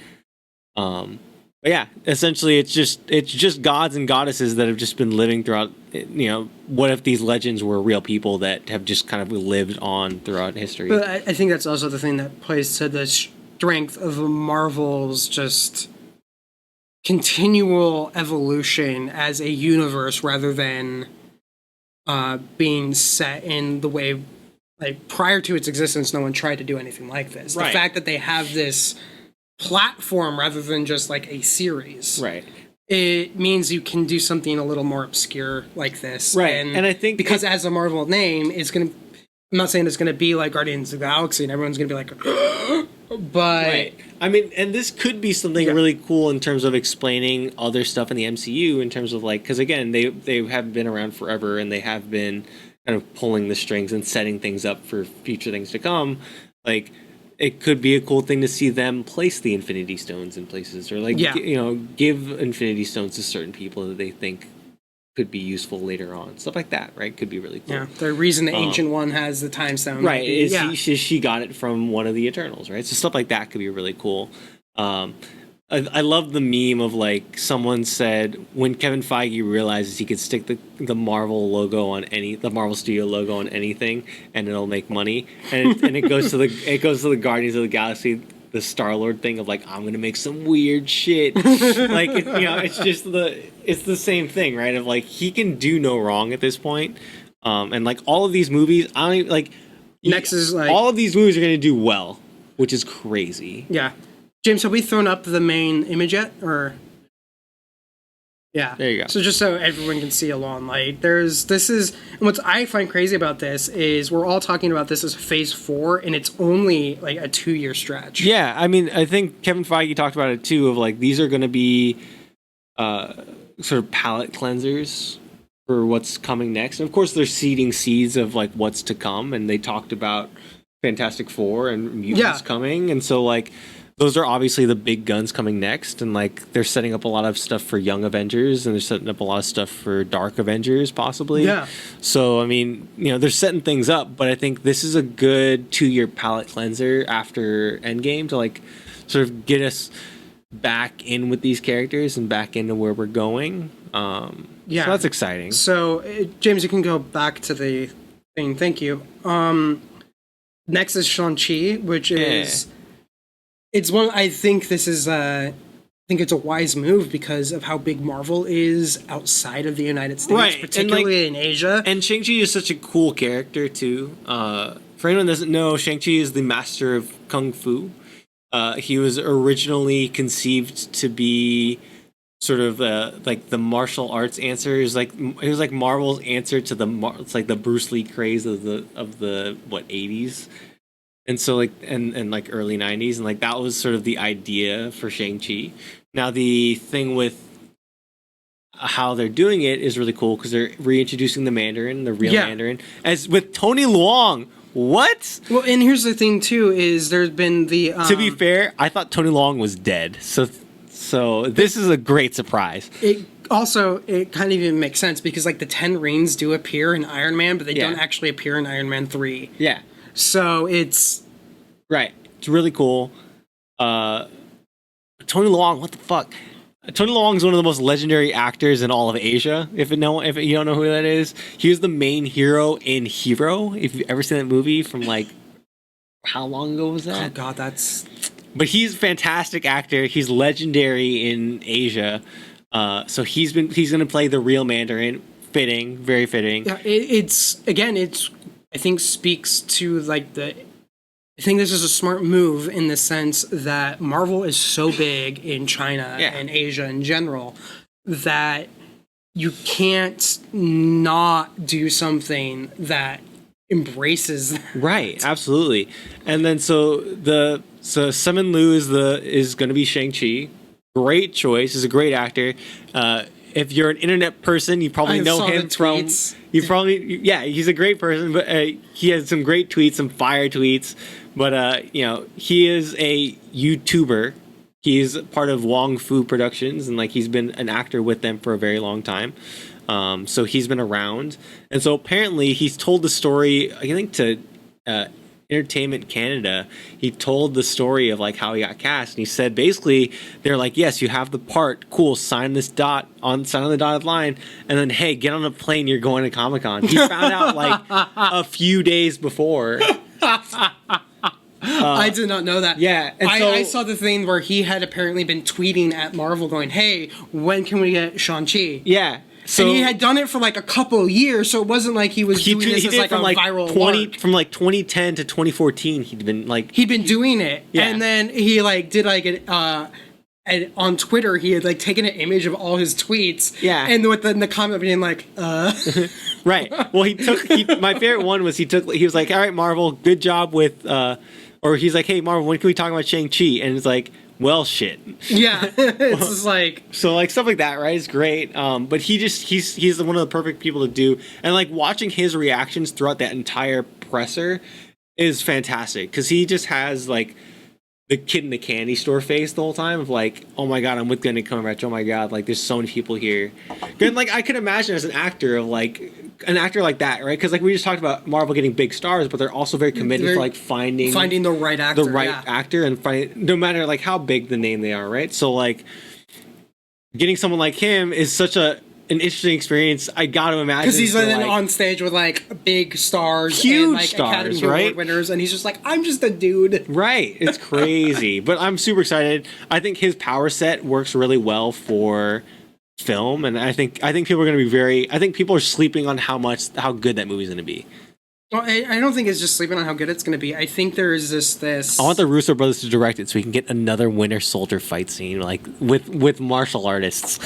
But yeah, essentially, it's just gods and goddesses that have just been living throughout. You know, what if these legends were real people that have just kind of lived on throughout history? But I think that's also the thing that plays to the strength of Marvel's just continual evolution as a universe, rather than being set in the way, like prior to its existence, no one tried to do anything like this. Right. The fact that they have this platform rather than just like a series, Right. It means you can do something a little more obscure like this, Right. And I think because as a Marvel name, it's gonna. I'm not saying it's gonna be like Guardians of the Galaxy, and everyone's gonna be like, but right. I mean, and this could be something really cool in terms of explaining other stuff in the MCU in terms of like, because again, they have been around forever and they have been kind of pulling the strings and setting things up for future things to come. Like, it could be a cool thing to see them place the Infinity Stones in places, or like, give Infinity Stones to certain people that they think could be useful later on. Stuff like that, right? Could be really cool. Yeah, the reason the Ancient One has the Time Stone. Right, she got it from one of the Eternals, right? So stuff like that could be really cool. I love the meme of like someone said when Kevin Feige realizes he could stick the Marvel logo on the Marvel Studio logo on anything and it'll make money, and it goes to the Guardians of the Galaxy, the Star-Lord thing of like, I'm gonna make some weird shit. Like it's just it's the same thing, right? Of like, he can do no wrong at this point. And like all of these movies, I don't even like. Next is like all of these movies are gonna do well, which is crazy. Yeah, James, have we thrown up the main image yet, or? Yeah. There you go. So just so everyone can see along, like this is, and what I find crazy about this is we're all talking about this as phase 4, and it's only like a 2-year stretch. Yeah, I mean, I think Kevin Feige talked about it too, of like, these are going to be sort of palate cleansers for what's coming next. And of course, they're seeding seeds of like what's to come, and they talked about Fantastic Four and mutants coming, and so like, those are obviously the big guns coming next, and like they're setting up a lot of stuff for Young Avengers, and they're setting up a lot of stuff for Dark Avengers, possibly. Yeah. So I mean, they're setting things up, but I think this is a good 2-year palate cleanser after Endgame to like sort of get us back in with these characters and back into where we're going. So that's exciting. So James, you can go back to the thing. Thank you. Next is Shang-Chi, which is. It's one. I think this is. I think it's a wise move because of how big Marvel is outside of the United States, right, particularly in Asia. And Shang-Chi is such a cool character too. For anyone who doesn't know, Shang-Chi is the master of kung fu. He was originally conceived to be sort of like the martial arts answer. It was like Marvel's answer to it's like the Bruce Lee craze of the 80s. And so like and like early 90s, and like that was sort of the idea for Shang-Chi. Now the thing with how they're doing it is really cool because they're reintroducing the Mandarin, the real Mandarin, as with Tony Luong. what? Well, and here's the thing too: is there's been the To be fair, I thought Tony Long was dead, so this is a great surprise. It kind of even makes sense because like the 10 rings do appear in Iron Man, but they don't actually appear in Iron Man 3. Yeah. So it's right. It's really cool. Tony Long, what the fuck? Tony Long is one of the most legendary actors in all of Asia. If you don't know who that is, he was the main hero in Hero. If you've ever seen that movie from like, how long ago was that? Oh god, that's. But he's a fantastic actor. He's legendary in Asia. So he's going to play the real Mandarin. Fitting, very fitting. Yeah, it's I think speaks to like I think this is a smart move in the sense that Marvel is so big in China and Asia in general that you can't not do something that embraces that. Right, absolutely. And then so Simu Liu is going to be Shang-Chi. Great choice. He's a great actor. If you're an internet person, you probably know him from. He's a great person, but he has some great tweets, some fire tweets. But he is a YouTuber. He's part of Wong Fu Productions, and like he's been an actor with them for a very long time. So he's been around, and so apparently he's told the story. I think to Entertainment Canada, he told the story of like how he got cast, and he said basically they're like, yes, you have the part, cool, sign on the dotted line, and then hey, get on a plane, you're going to Comic-Con. He found out like a few days before. I did not know that. Yeah, and I saw the thing where he had apparently been tweeting at Marvel going, hey, when can we get Shang-Chi? Yeah. So, and he had done it for like a couple of years, so it wasn't like he was doing this as like a viral work. From like 2010 to 2014, he'd been doing it, and then he like did like and on Twitter he had like taken an image of all his tweets, and with the comment being like, right. Well, my favorite one was he was like, all right, Marvel, good job with, or he's like, hey, Marvel, when can we talk about Shang-Chi? And it's like, well, shit. Yeah, it's just like so, like stuff like that, right? It's great. But he's one of the perfect people to do, and like watching his reactions throughout that entire presser is fantastic because he just has like the kid in the candy store face the whole time of like, oh my god, I'm with Gunny Cumberbatch. Oh my god, like there's so many people here. And like I could imagine as an actor like that, right? Because like we just talked about Marvel getting big stars, but they're also very committed to like finding the right actor, and finding no matter like how big the name they are, right? So like getting someone like him is such an interesting experience. I got to imagine because he's then on stage with like big stars, huge and, like, stars, Academy right? Award winners, and he's just like, I'm just a dude, right? It's crazy, but I'm super excited. I think his power set works really well for film, and I think people are going to be I think people are sleeping on how good that movie's going to be. Well, I don't think it's just sleeping on how good it's going to be. I think there is this. I want the Russo brothers to direct it so we can get another Winter Soldier fight scene, like with martial artists.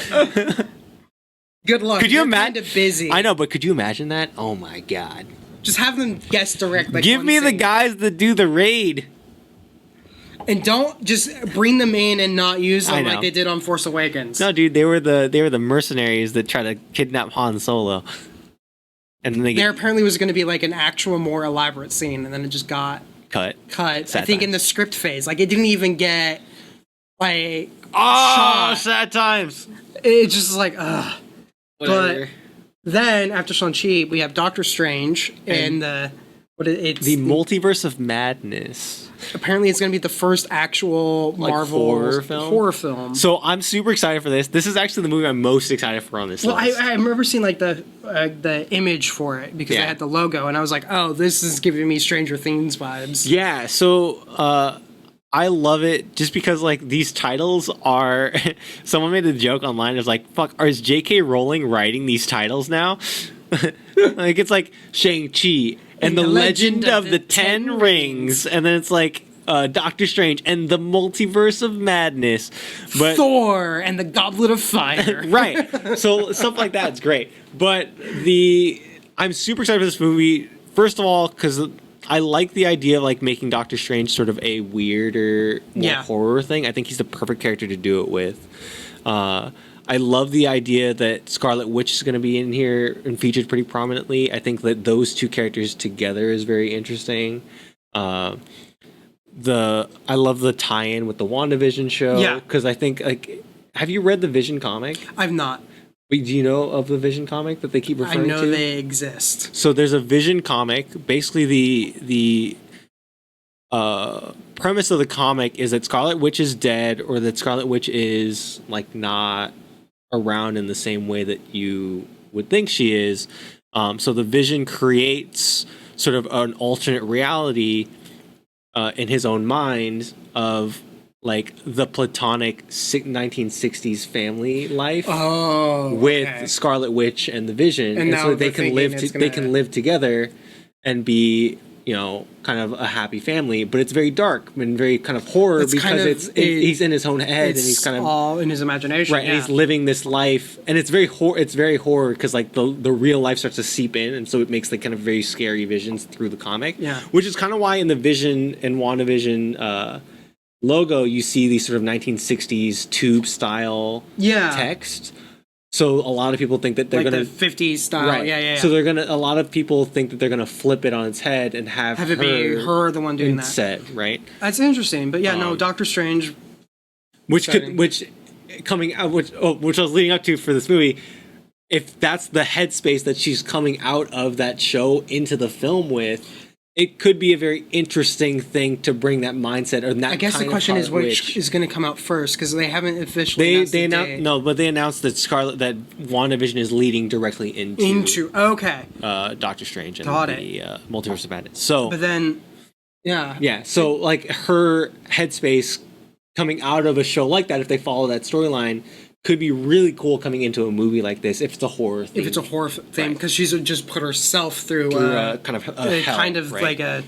Good luck. Could you imagine? Kind of busy. I know, but could you imagine that? Oh my god! Just have them guest direct. Like, give me the guys that do the raid, and don't just bring them in and not use them like they did on Force Awakens. No, dude, they were the mercenaries that try to kidnap Han Solo, and then there apparently was going to be like an actual more elaborate scene, and then it just got cut. I think in the script phase, like it didn't even get like shot. Sad times. It's just like Whatever. But then after Shang-Chi, we have Doctor Strange and the Multiverse of Madness. Apparently, it's going to be the first actual Marvel horror film. So I'm super excited for this. This is actually the movie I'm most excited for on this list. I remember seeing like the image for it because I had the logo, and I was like, oh, this is giving me Stranger Things vibes. Yeah. So I love it just because like these titles are. Someone made a joke online. It was like, "Fuck, is J.K. Rowling writing these titles now?" Like it's like Shang-Chi and the Legend of the Ten Rings, and then it's like Doctor Strange and the Multiverse of Madness, but Thor and the Goblet of Fire. Right. So stuff like that's great. But I'm super excited for this movie. First of all, because I like the idea of like making Doctor Strange sort of a weirder, more horror thing. I think he's the perfect character to do it with. I I love the idea that Scarlet Witch is going to be in here and featured pretty prominently. I think that those two characters together is very interesting. I love the tie-in with the WandaVision show. Yeah. Because I think, like, have you read the Vision comic? I've not. Wait, do you know of the Vision comic that they keep referring to? I know they exist. So there's a Vision comic. Basically, the premise of the comic is that Scarlet Witch is dead, or that Scarlet Witch is, like, not around in the same way that you would think she is. So the Vision creates sort of an alternate reality in his own mind of, like, the platonic 1960s family life with Scarlet Witch and the Vision, and so they can live together and be, you know, kind of a happy family. But it's very dark and very kind of horror because he's in his own head and he's kind of all in his imagination, right? Yeah. And he's living this life, and it's very horror because, like, the real life starts to seep in, and so it makes, like, kind of very scary visions through the comic. Yeah, which is kind of why in the Vision and WandaVision logo you see these sort of 1960s tube style text. So a lot of people think that they're like gonna the 50s style, right. So they're gonna. A lot of people think that they're gonna flip it on its head and have it be her the one doing that instead, right? That's interesting, but no, Doctor Strange, which coming out, which I was leading up to for this movie. If that's the headspace that she's coming out of that show into the film with, it could be a very interesting thing to bring that mindset or that. I guess kind the question of is which is going to come out first, because they haven't officially but they announced that WandaVision is leading directly into Doctor Strange and the Multiverse of Madness. So, but then, so, like, her headspace coming out of a show like that, if they follow that storyline, could be really cool coming into a movie like this if it's a horror thing. If it's a horror thing, because she's just put herself through kind of hell, like a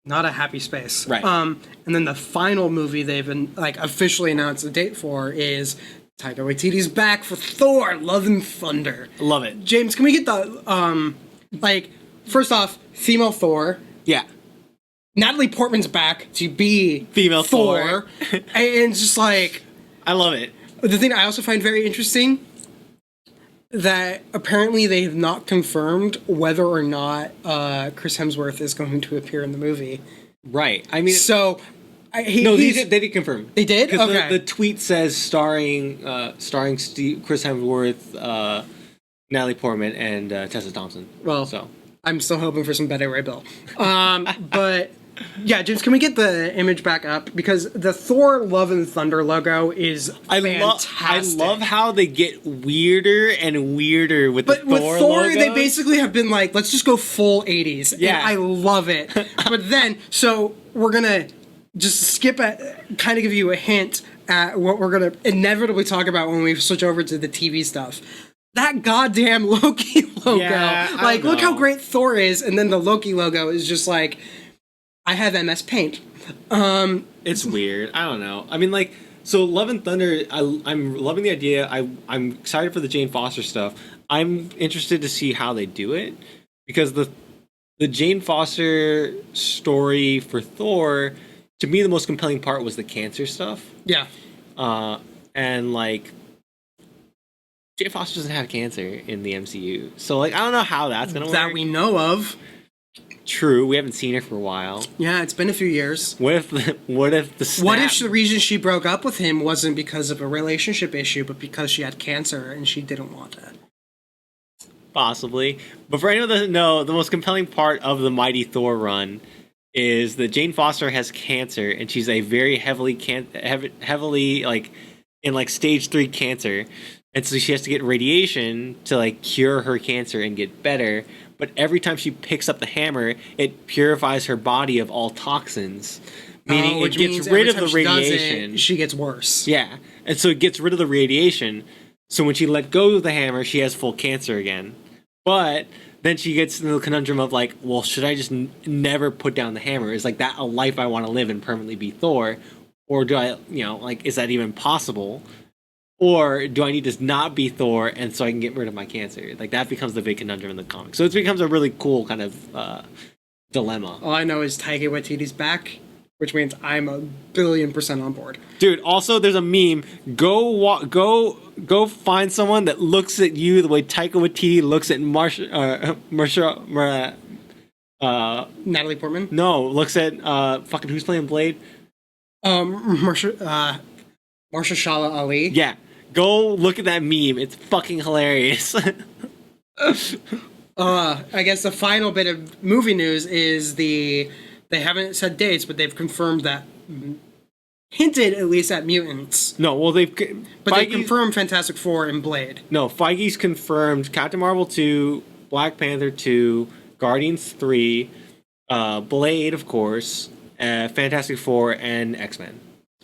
not a happy space. Right. And then the final movie they've been, like, officially announced the date for is Taika Waititi's back for Thor: Love and Thunder. Love it. James, can we get the like, first off, female Thor? Yeah. Natalie Portman's back to be female Thor. And it's just like, I love it. The thing I also find very interesting, that apparently they have not confirmed whether or not Chris Hemsworth is going to appear in the movie. Right. I mean, so they did confirm. They did. Okay. The tweet says starring Chris Hemsworth, Natalie Portman, and Tessa Thompson. Well, so I'm still hoping for some Betty Ray Bill. But. Yeah, James, can we get the image back up? Because the Thor Love and Thunder logo is fantastic. I love how they get weirder and weirder with the Thor logo. With Thor, they basically have been like, let's just go full 80s. Yeah. And I love it. But then, so we're going to just skip kind of give you a hint at what we're going to inevitably talk about when we switch over to the TV stuff. That goddamn Loki logo. Yeah, like, look how great Thor is, and then the Loki logo is just like, I have MS Paint. It's weird. I don't know. I mean, like, so Love and Thunder, I'm loving the idea. I'm excited for the Jane Foster stuff. I'm interested to see how they do it, because the Jane Foster story for Thor, to me, the most compelling part was the cancer stuff. Yeah. And, like, Jane Foster doesn't have cancer in the MCU. So, like, I don't know how that's going to work. That we know of. True, we haven't seen her for a while. Yeah, it's been a few years. What if the reason she broke up with him wasn't because of a relationship issue, but because she had cancer and she didn't want it? Possibly. But for anyone that doesn't know, the most compelling part of the Mighty Thor run is that Jane Foster has cancer, and she's a very heavily like in like stage 3 cancer, and so she has to get radiation to like cure her cancer and get better. But every time she picks up the hammer, it purifies her body of all toxins, meaning it gets rid of the radiation. She gets worse. Yeah, and so it gets rid of the radiation. So when she let go of the hammer, she has full cancer again. But then she gets into the conundrum of like, well, should I just never put down the hammer? Is like that a life I want to live and permanently be Thor? Or do I, like, is that even possible? Or do I need to not be Thor and so I can get rid of my cancer? Like, that becomes the big conundrum in the comics. So it becomes a really cool kind of dilemma. All I know is Taika Waititi's back. which means I'm 1,000,000,000% on board. Dude, also there's a meme. Go find someone that looks at you the way Taika Waititi looks at Natalie Portman? No, looks at fucking who's playing Blade? Marsha Ali. Yeah. Go look at that meme. It's fucking hilarious. I guess the final bit of movie news is they haven't said dates, but they've confirmed that, hinted at least at mutants. No, well they've Confirmed Fantastic Four and Blade. No, Feige's confirmed Captain Marvel 2, Black Panther 2, Guardians 3, Blade, of course, Fantastic Four, and X-Men.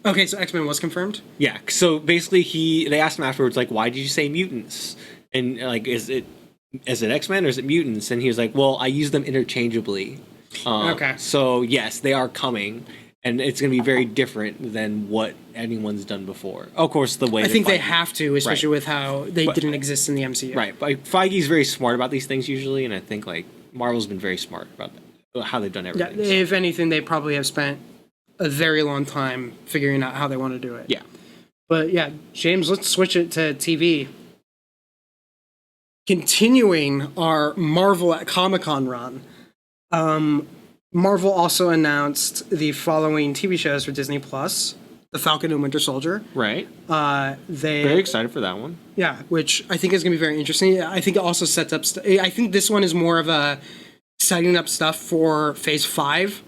Okay, so X-Men was confirmed? Yeah, so basically they asked him afterwards, like, why did you say mutants? And, like, is it X-Men or is it mutants? And he was like, well, I use them interchangeably. Okay. So, yes, they are coming, and it's going to be very different than what anyone's done before. Of course, the way I think they have to, especially with how they didn't exist in the MCU. Right, but Feige's very smart about these things usually, and I think, like, Marvel's been very smart about that, how they've done everything. Yeah, if anything, they probably have spent a very long time figuring out how they want to do it. Yeah. But yeah, James, let's switch it to TV. Continuing our Marvel at Comic-Con run, Marvel also announced the following TV shows for Disney Plus: The Falcon and Winter Soldier. Right. They very excited for that one. Yeah, which I think is going to be very interesting. I think it also sets up. I think this one is more of a setting up stuff for Phase 5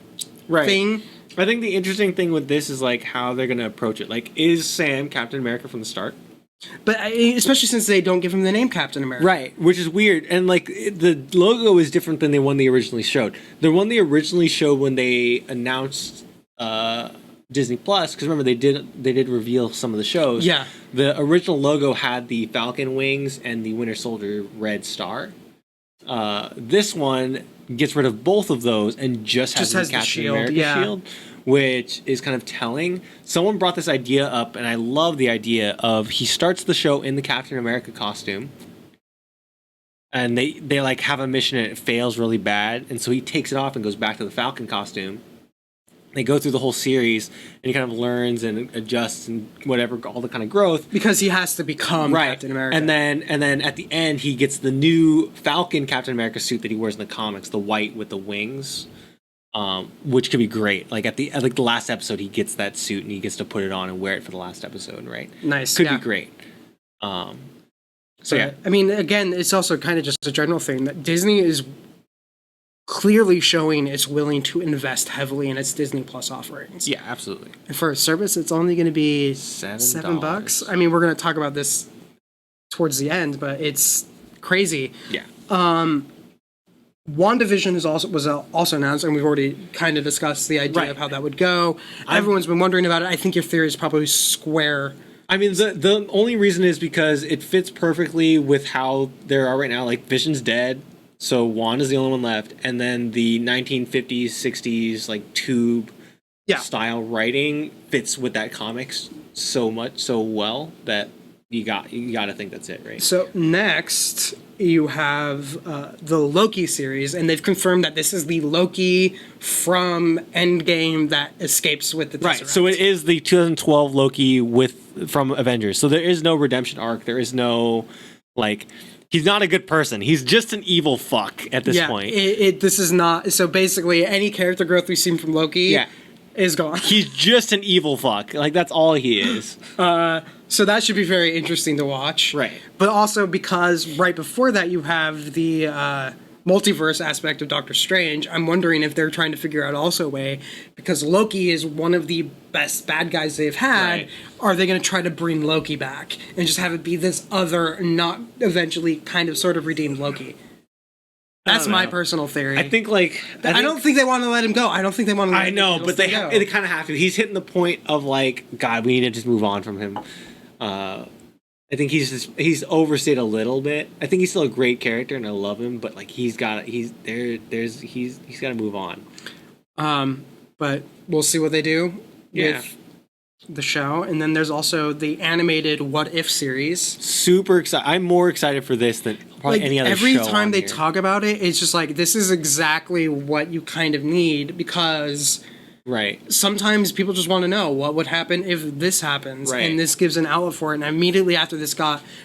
thing. I think the interesting thing with this is like how they're going to approach it. Like, is Sam Captain America from the start? But especially since they don't give him the name Captain America. Right, which is weird. And like the logo is different than the one they originally showed. The one they originally showed when they announced Disney Plus, because remember they did reveal some of the shows. Yeah. The original logo had the Falcon wings and the Winter Soldier red star. This one gets rid of both of those and just has the Captain America shield, which is kind of telling. Someone brought this idea up, and I love the idea of he starts the show in the Captain America costume, and they like have a mission and it fails really bad, and so he takes it off and goes back to the Falcon costume. They go through the whole series, and he kind of learns and adjusts and whatever, all the kind of growth. Because he has to become Captain America. And then at the end, he gets the new Falcon Captain America suit that he wears in the comics, the white with the wings, which could be great. Like at the last episode, he gets that suit and he gets to put it on and wear it for the last episode, right? Nice. Could be great. So yeah. I mean, again, it's also kind of just a general thing that Disney is clearly showing it's willing to invest heavily in its Disney Plus offerings. Yeah, absolutely. And for a service, it's only going to be $7. I mean, we're going to talk about this towards the end, but it's crazy. Yeah. WandaVision was also announced, and we've already kind of discussed the idea of how that would go. Everyone's been wondering about it. I think your theory is probably square. I mean, the only reason is because it fits perfectly with how there are right now. Like, Vision's dead. So Wanda's the only one left, and then the 1950s, 60s like tube style writing fits with that comics so well that you got to think that's it, right? So next you have the Loki series, and they've confirmed that this is the Loki from Endgame that escapes with the Tesseract. Right. So it is the 2012 Loki from Avengers. So there is no redemption arc. There is no like. He's not a good person. He's just an evil fuck at this point. This is not... So basically, any character growth we've seen from Loki is gone. He's just an evil fuck. Like, that's all he is. So that should be very interesting to watch. Right. But also because right before that, you have the multiverse aspect of Doctor Strange. I'm wondering if they're trying to figure out also a way, because Loki is one of the best bad guys they've had. Right. Are they going to try to bring Loki back and just have it be this other, not eventually kind of sort of redeemed Loki? That's my personal theory. I think I don't think they want to let him go. I don't think they want to let him go. I know, but they kind of have to. He's hitting the point of like, God, we need to just move on from him. I think he's overstayed a little bit. I think he's still a great character and I love him, but like he's got to move on. But we'll see what they do with the show. And then there's also the animated What If series. Super excited. I'm more excited for this than probably any other show. Every time they talk about it, it's just like, this is exactly what you kind of need, because Right. Sometimes people just want to know what would happen if this happens, Right. and this gives an outlet for it. And immediately after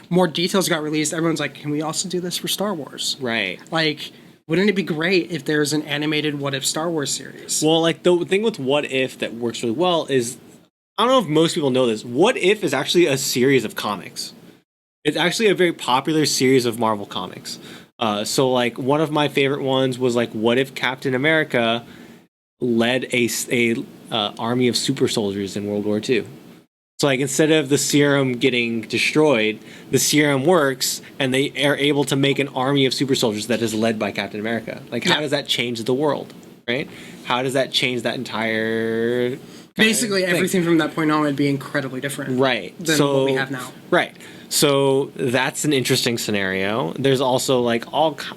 more details got released, everyone's like, can we also do this for Star Wars? Right. Like, wouldn't it be great if there's an animated What If Star Wars series? Well, like the thing with What If that works really well is, I don't know if most people know this, What If is actually a series of comics. It's actually a very popular series of Marvel comics. So like one of my favorite ones was like, what if Captain America led a army of super soldiers in World War II? So like instead of the serum getting destroyed, the serum works and they are able to make an army of super soldiers that is led by Captain America. Like how does that change the world, right? How does that change that entire Basically everything from that point on would be incredibly different, right, than what we have now. Right. So that's an interesting scenario. There's also like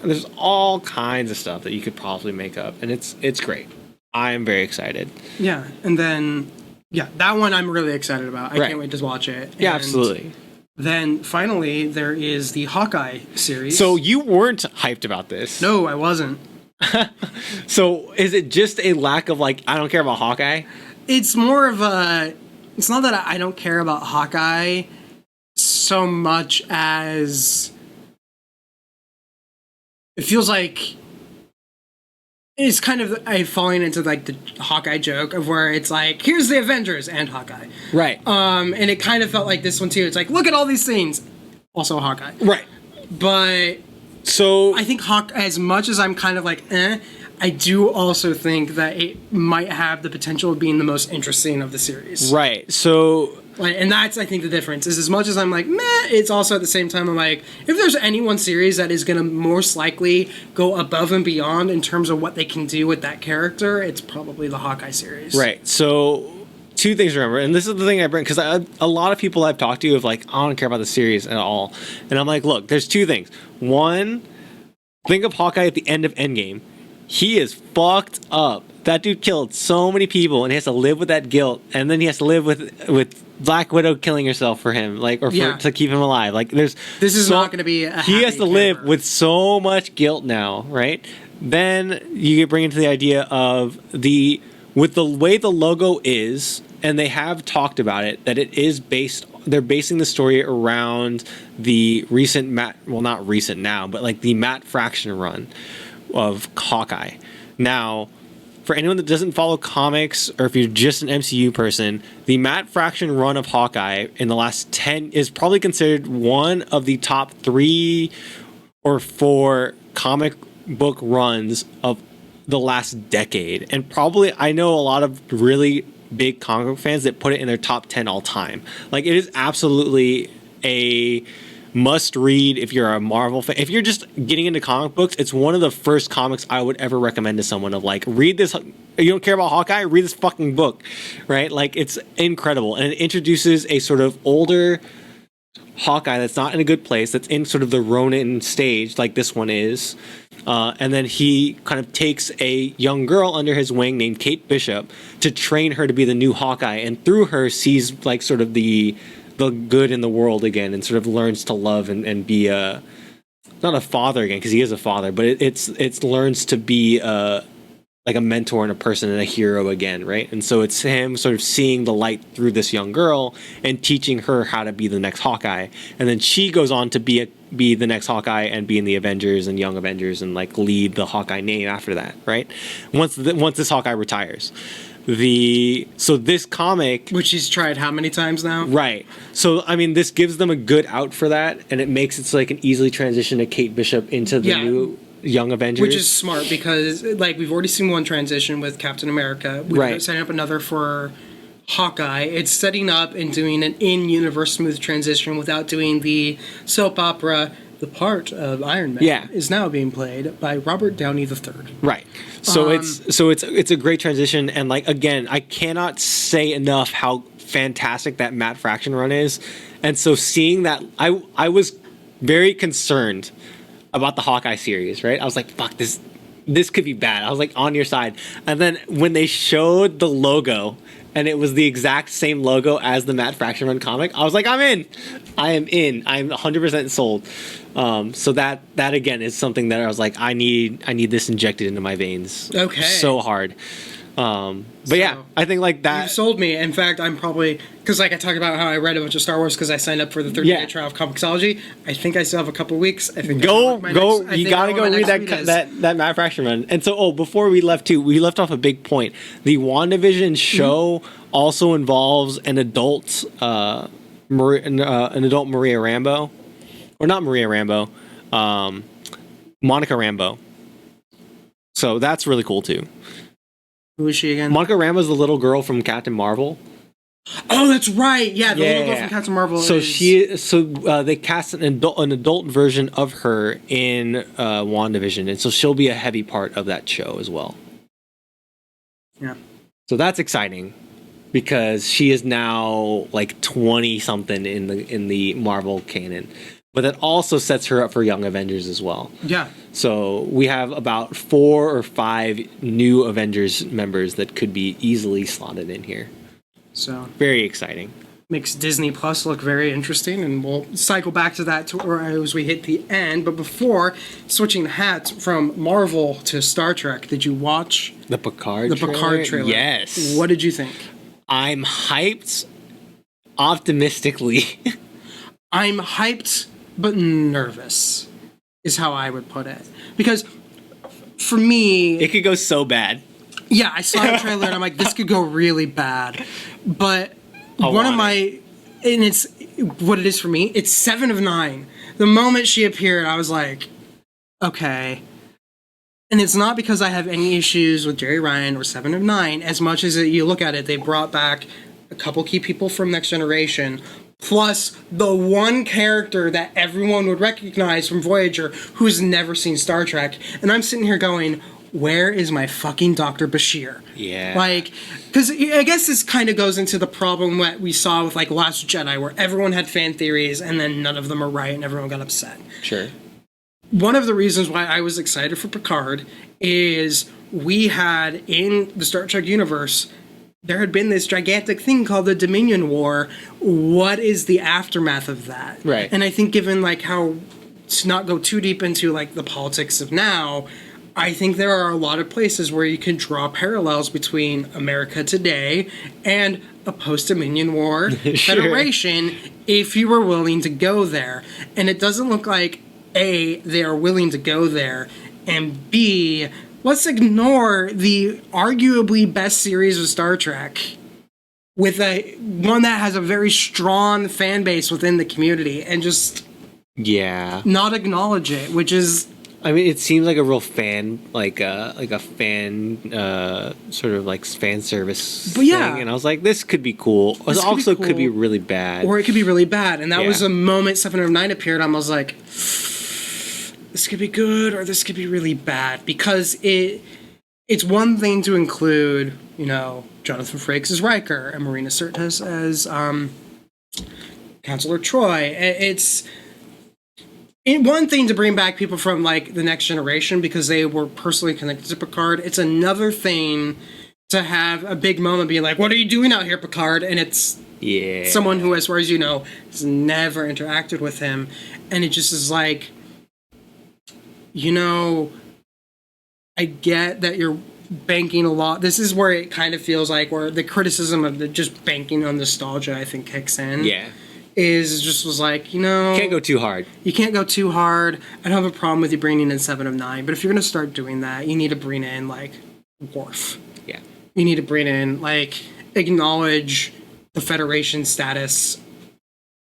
there's all kinds of stuff that you could probably make up, and it's great. I'm very excited. Yeah, and then that one I'm really excited about. I can't wait to watch it. Yeah, And absolutely. then finally there is the Hawkeye series. So you weren't hyped about this. No, I wasn't. So is it just a lack of like, I don't care about Hawkeye? It's more of it's not that I don't care about Hawkeye so much as it feels like it's kind of falling into like the Hawkeye joke of where it's like, here's the Avengers and Hawkeye. Right. And it kind of felt like this one too. It's like, look at all these things. Also Hawkeye. Right. But so I think as much as I'm kind of like, I do also think that it might have the potential of being the most interesting of the series. Right. So and that's, I think, the difference is as much as I'm like, meh, it's also at the same time I'm like, if there's any one series that is going to most likely go above and beyond in terms of what they can do with that character, it's probably the Hawkeye series. Right. So two things to remember, and this is the thing I bring, because a lot of people I've talked to have like, I don't care about the series at all. And I'm like, look, there's two things. One, think of Hawkeye at the end of Endgame. He is fucked up. That dude killed so many people, and he has to live with that guilt, and then he has to live with Black Widow killing herself for him, like, or to keep him alive. Like, this is not going to be. He has to live with so much guilt now, right? Then you bring into the idea of with the way the logo is, and they have talked about it, that it is based. They're basing the story around the recent not recent now, but like the Matt Fraction run of Hawkeye. Now, for anyone that doesn't follow comics, or if you're just an MCU person, the Matt Fraction run of Hawkeye in the last 10 is probably considered one of the top 3 or 4 comic book runs of the last decade. And probably, I know a lot of really big comic book fans that put it in their top 10 all time. Like, it is absolutely a must read if you're a Marvel fan. If you're just getting into comic books, it's one of the first comics I would ever recommend to someone of like, read this. You don't care about Hawkeye? Read this fucking book, right? Like, it's incredible. And it introduces a sort of older Hawkeye that's not in a good place, that's in sort of the Ronin stage like this one is. And then he kind of takes a young girl under his wing named Kate Bishop to train her to be the new Hawkeye, and through her sees like sort of the good in the world again, and sort of learns to love and be not a father again, because he is a father, but it's learns to be like a mentor and a person and a hero again, right? And so it's him sort of seeing the light through this young girl and teaching her how to be the next Hawkeye, and then she goes on to be the next Hawkeye and be in the Avengers and Young Avengers and like lead the Hawkeye name after that, right? Once this Hawkeye retires. So this comic, which he's tried how many times now, right? So I mean, this gives them a good out for that, and it makes it so like an easily transition to Kate Bishop into the new Young Avengers, which is smart because like we've already seen one transition with Captain America. We're setting up another for Hawkeye. It's setting up and doing an in-universe smooth transition without doing the soap opera. The part of Iron Man is now being played by Robert Downey III. Right. So it's a great transition, and like again, I cannot say enough how fantastic that Matt Fraction run is. And so seeing that, I was very concerned about the Hawkeye series, right? I was like, fuck, this could be bad. I was like on your side. And then when they showed the logo and it was the exact same logo as the Matt Fraction run comic, I was like, I'm in. I am in. I'm 100% sold. So that again is something that I was like, I need this injected into my veins. Okay. So hard. But yeah, I think like that. You've sold me. In fact, I'm probably, because like I talked about how I read a bunch of Star Wars because I signed up for the 30-day trial of Comixology. I think I still have a couple weeks. I think go. You gotta go read that Matt Fraction run. And so, before we left too, we left off a big point. The WandaVision show also involves an adult, Maria Rambeau, or not Maria Rambeau, Monica Rambeau. So that's really cool too. Who is she again? Monica Rambeau's the little girl from Captain Marvel. Oh, that's right. Yeah, the little girl from Captain Marvel. So they cast an adult version of her in WandaVision, and so she'll be a heavy part of that show as well. Yeah. So that's exciting because she is now like 20 something in the Marvel canon. But that also sets her up for Young Avengers as well. Yeah. So we have about 4 or 5 new Avengers members that could be easily slotted in here. So very exciting. Makes Disney Plus look very interesting, and we'll cycle back to that as we hit the end. But before switching hats from Marvel to Star Trek, did you watch the Picard trailer? Yes. What did you think? I'm hyped optimistically. I'm hyped but nervous is how I would put it. Because for me, it could go so bad. Yeah, I saw the trailer and I'm like, this could go really bad. But and it's what it is for me, it's 7 of 9. The moment she appeared, I was like, okay. And it's not because I have any issues with Jerry Ryan or 7 of 9, as much as you look at it, they brought back a couple key people from Next Generation, plus the one character that everyone would recognize from Voyager who's never seen Star Trek. And I'm sitting here going, where is my fucking Dr. Bashir? Yeah. Like, because I guess this kind of goes into the problem that we saw with, like, Last Jedi, where everyone had fan theories and then none of them are right and everyone got upset. Sure. One of the reasons why I was excited for Picard is we had, in the Star Trek universe, there had been this gigantic thing called the Dominion War. What is the aftermath of that? Right. And I think given, like, how, to not go too deep into, like, the politics of now, I think there are a lot of places where you can draw parallels between America today and a post-Dominion War Sure. federation if you were willing to go there. And it doesn't look like, A, they are willing to go there, and B, let's ignore the arguably best series of Star Trek with one that has a very strong fan base within the community and just not acknowledge it, which is... I mean, it seems like a real fan, like a fan, sort of like fan service thing. And I was like, this could be cool. It also could be really bad. Or it could be really bad. And that was a moment 7 of 9 appeared, I was like, this could be good or this could be really bad. Because it's one thing to include, you know, Jonathan Frakes as Riker and Marina Sirtis as Counselor Troy. It's one thing to bring back people from, like, the Next Generation because they were personally connected to Picard. It's another thing to have a big moment being like, what are you doing out here, Picard? And it's someone who, as far as you know, has never interacted with him. And it just is like, you know, I get that you're banking a lot. This is where it kind of feels like where the criticism of the just banking on nostalgia, I think, kicks in. Yeah. Was like, you know... Can't go too hard. You can't go too hard. I don't have a problem with you bringing in 7 of 9, but if you're going to start doing that, you need to bring in, like, Worf. Yeah. You need to bring in, like, acknowledge the Federation status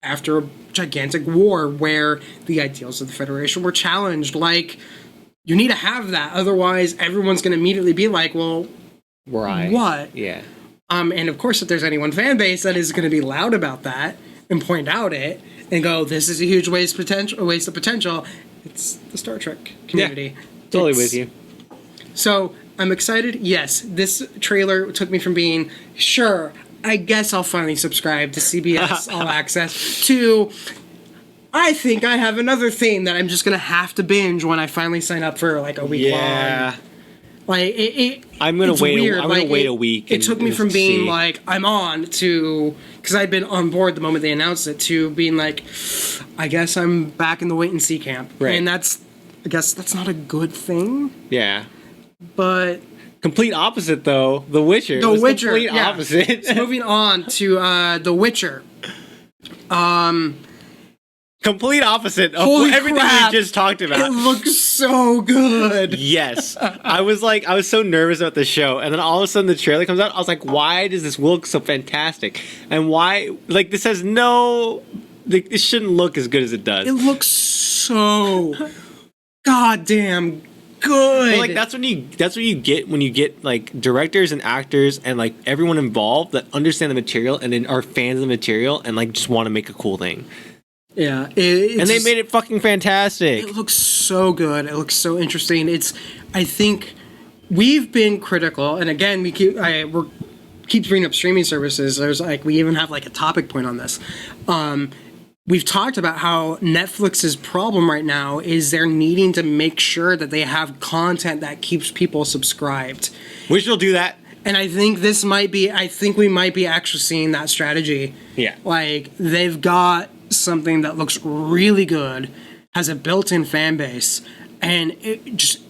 after a gigantic war where the ideals of the Federation were challenged. Like, you need to have that. Otherwise, everyone's going to immediately be like, well, what? Yeah. And of course, if there's any one fan base that is going to be loud about that and point out it and go, this is a huge waste of potential, it's the Star Trek community. Yeah, totally with you. So I'm excited. Yes, this trailer took me from being, sure, I guess I'll finally subscribe to CBS All Access, to, I think I have another thing that I'm just going to have to binge when I finally sign up for, like, a week long. Like, I'm gonna wait. Weird. I'm gonna wait a week. It took me from being like, I'm on, to, because I'd been on board the moment they announced it, to being like, I guess I'm back in the wait and see camp. Right. And I guess that's not a good thing. Yeah. But Complete opposite, though. The Witcher. The Witcher. Complete opposite. So moving on to The Witcher. Complete opposite of Holy everything crap. we just talked about. It looks so good. Yes. I was so nervous about the show, and then all of a sudden the trailer comes out. I was like, why does this look so fantastic? And why, like, this has no, this shouldn't look as good as it does. It looks so goddamn good. But, like, that's what you get when you get like directors and actors and like everyone involved that understand the material and then are fans of the material and like just want to make a cool thing. Yeah, and they made it fucking fantastic. It looks so good. It looks so interesting. I think we've been critical, and again, we keep bringing up streaming services. There's like we even have like a topic point on this. We've talked about how Netflix's problem right now is they're needing to make sure that they have content that keeps people subscribed. Which will do that. And I think we might be actually seeing that strategy. Yeah. Like they've got something that looks really good, has a built-in fan base, and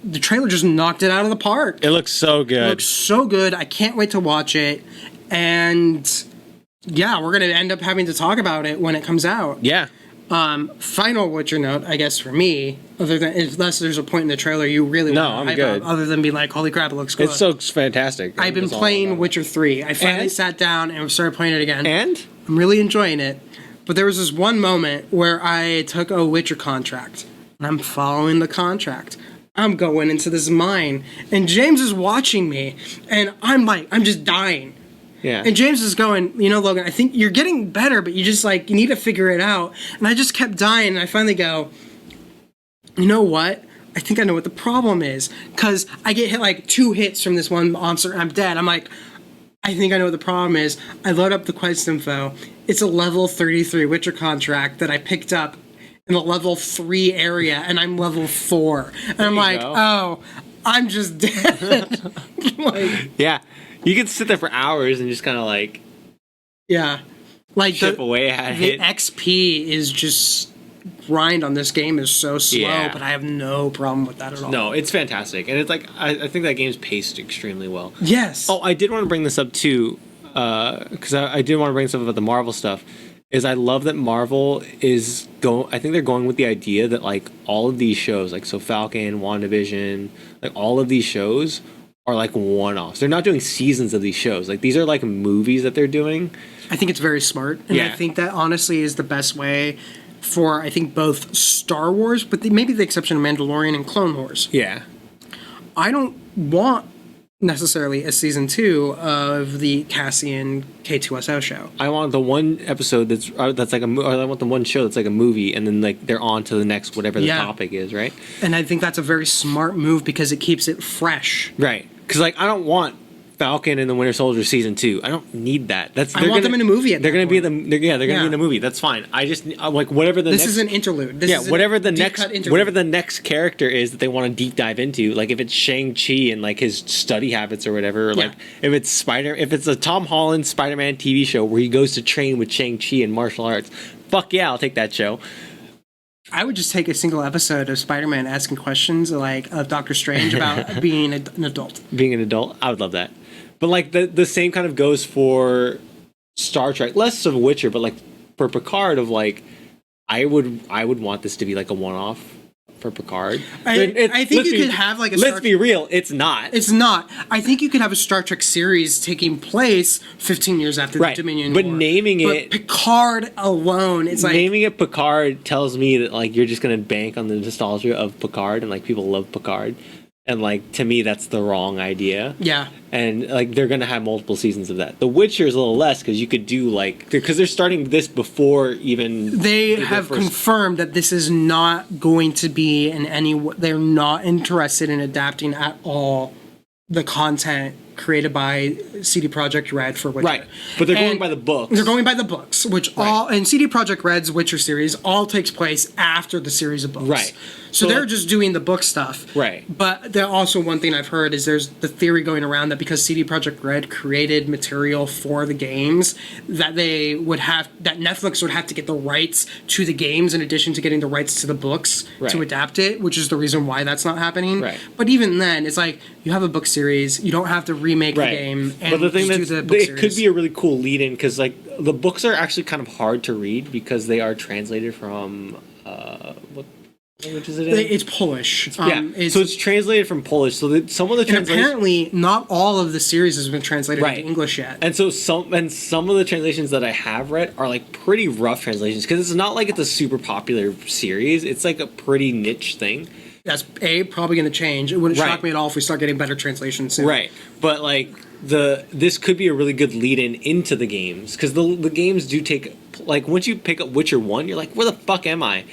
the trailer just knocked it out of the park. It looks so good. It looks so good. I can't wait to watch it. And yeah, we're gonna end up having to talk about it when it comes out. Yeah. Final Witcher note, I guess for me, other than unless there's a point in the trailer you really want to hype up, other than being like, holy crap, it looks good. It's so fantastic. I've been playing Witcher 3. I finally sat down and started playing it again. And? I'm really enjoying it. But there was this one moment where I took a Witcher contract. And I'm following the contract. I'm going into this mine. And James is watching me. And I'm just dying. Yeah. And James is going, Logan, I think you're getting better, but you need to figure it out. And I just kept dying. And I finally go, you know what? I think I know what the problem is. Because I get hit like 2 hits from this one monster and I'm dead. I'm like, I think I know what the problem is. I load up the quest info. It's a level 33 Witcher contract that I picked up in the level 3 area, and I'm level 4. And I'm like, oh, I'm just dead. Yeah. You can sit there for hours and just kind of like... Yeah. Like chip away at it. The XP is just... grind on this game is so slow, but I have no problem with that at all. No, it's fantastic. And it's like, I think that game's paced extremely well. Yes. Oh, I did want to bring this up too, because I did want to bring stuff about the Marvel stuff, is I love that Marvel is I think they're going with the idea that like all of these shows, like so Falcon, WandaVision, like all of these shows are like one-offs. They're not doing seasons of these shows. Like these are like movies that they're doing. I think it's very smart. And I think that honestly is the best way for, I think, both Star Wars, but maybe the exception of Mandalorian and Clone Wars. Yeah. I don't want necessarily a season 2 of the Cassian K2SO show. I want the one episode that's like I want the one show that's like a movie, and then like they're on to the next whatever the topic is, right? And I think that's a very smart move because it keeps it fresh. Right. Because like I don't want Falcon and the Winter Soldier season 2. I don't need that. I want them in a movie. They're going to be in the movie. That's fine. I just like whatever the this is an interlude. Whatever the next character is that they want to deep dive into. Like if it's Shang-Chi and like his study habits or whatever. Or like if it's a Tom Holland Spider-Man TV show where he goes to train with Shang-Chi and martial arts. Fuck yeah, I'll take that show. I would just take a single episode of Spider-Man asking questions like of Doctor Strange about being an adult. Being an adult, I would love that. But like the same kind of goes for Star Trek, less of Witcher, but like for Picard of like I would want this to be like a one-off for Picard. I think you could have like a let's be real, it's not. It's not. I think you could have a Star Trek series taking place 15 years after the Dominion War. But naming it Picard alone, it's like naming it Picard tells me that like you're just gonna bank on the nostalgia of Picard and like people love Picard. And, like, to me, that's the wrong idea. Yeah. And, like, they're going to have multiple seasons of that. The Witcher is a little less because you could do, like... Because they're starting this before even... They have confirmed that this is not going to be in any... They're not interested in adapting at all the content created by CD Projekt Red for Witcher. Right. But they're going by the books. They're going by the books, which all... And CD Projekt Red's Witcher series all takes place after the series of books. Right. So they're just doing the book stuff. Right. But there also one thing I've heard is there's the theory going around that because CD Projekt Red created material for the games, that Netflix would have to get the rights to the games in addition to getting the rights to the books to adapt it, which is the reason why that's not happening. Right. But even then, it's like you have a book series. You don't have to remake the game. And but the thing just that do the book it series. could be a really cool lead-in because like the books are actually kind of hard to read because they are translated from what language is it in? It's Polish. So it's translated from Polish. So that some of the and translations apparently not all of the series has been translated into English yet. And so some of the translations that I have read are like pretty rough translations because it's not like it's a super popular series. It's like a pretty niche thing. That's probably going to change. It wouldn't shock me at all if we start getting better translations soon. Right, but like this could be a really good lead-in into the games because the games do take like once you pick up Witcher 1, you're like, where the fuck am I?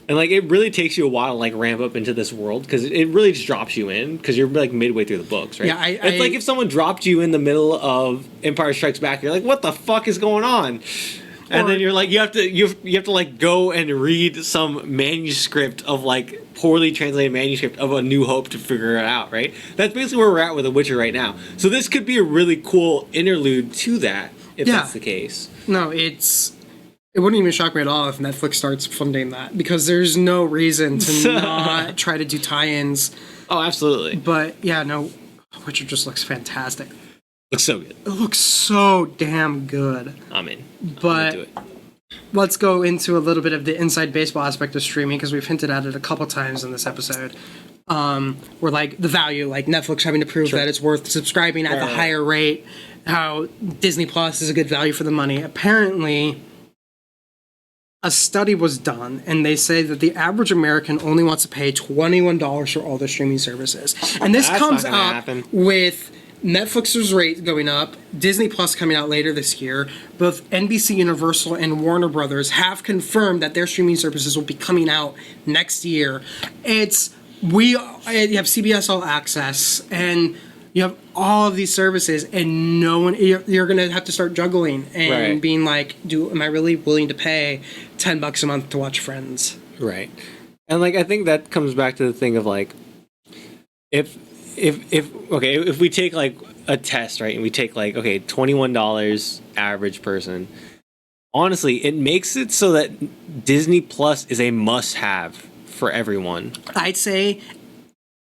And like it really takes you a while to like ramp up into this world because it really just drops you in because you're like midway through the books, right? Yeah, it's like if someone dropped you in the middle of Empire Strikes Back, you're like, what the fuck is going on? And then you're like, you have to like go and read some manuscript of like poorly translated manuscript of A New Hope to figure it out, right? That's basically where we're at with The Witcher right now. So this could be a really cool interlude to that if that's the case. No, it wouldn't even shock me at all if Netflix starts funding that because there's no reason to not try to do tie-ins. Oh, absolutely. But yeah, no, Witcher just looks fantastic. Looks so good. It looks so damn good. I'm in. But I'm into it. Let's go into a little bit of the inside baseball aspect of streaming because we've hinted at it a couple times in this episode. Where like the value, like Netflix having to prove that it's worth subscribing at the higher rate, how Disney Plus is a good value for the money. Apparently, a study was done, and they say that the average American only wants to pay $21 for all their streaming services. And this comes up with Netflix's rate going up, Disney Plus coming out later this year. Both NBC Universal and Warner Brothers have confirmed that their streaming services will be coming out next year. You have CBS All Access, and you have all of these services, and no one. You're going to have to start juggling and being like, am I really willing to pay $10 a month to watch Friends? Right, and like I think that comes back to the thing of like, if we take like a test, right, and we take like $21 average person. Honestly, it makes it so that Disney Plus is a must-have for everyone. I'd say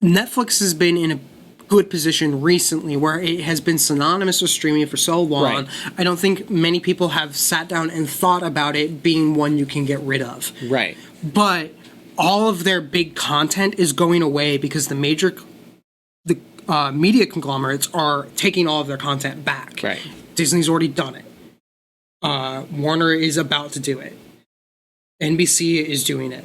Netflix has been in a good position recently where it has been synonymous with streaming for so long. I don't think many people have sat down and thought about it being one you can get rid of. Right. But all of their big content is going away because the media conglomerates are taking all of their content back. Right. Disney's already done it. Warner is about to do it. NBC is doing it.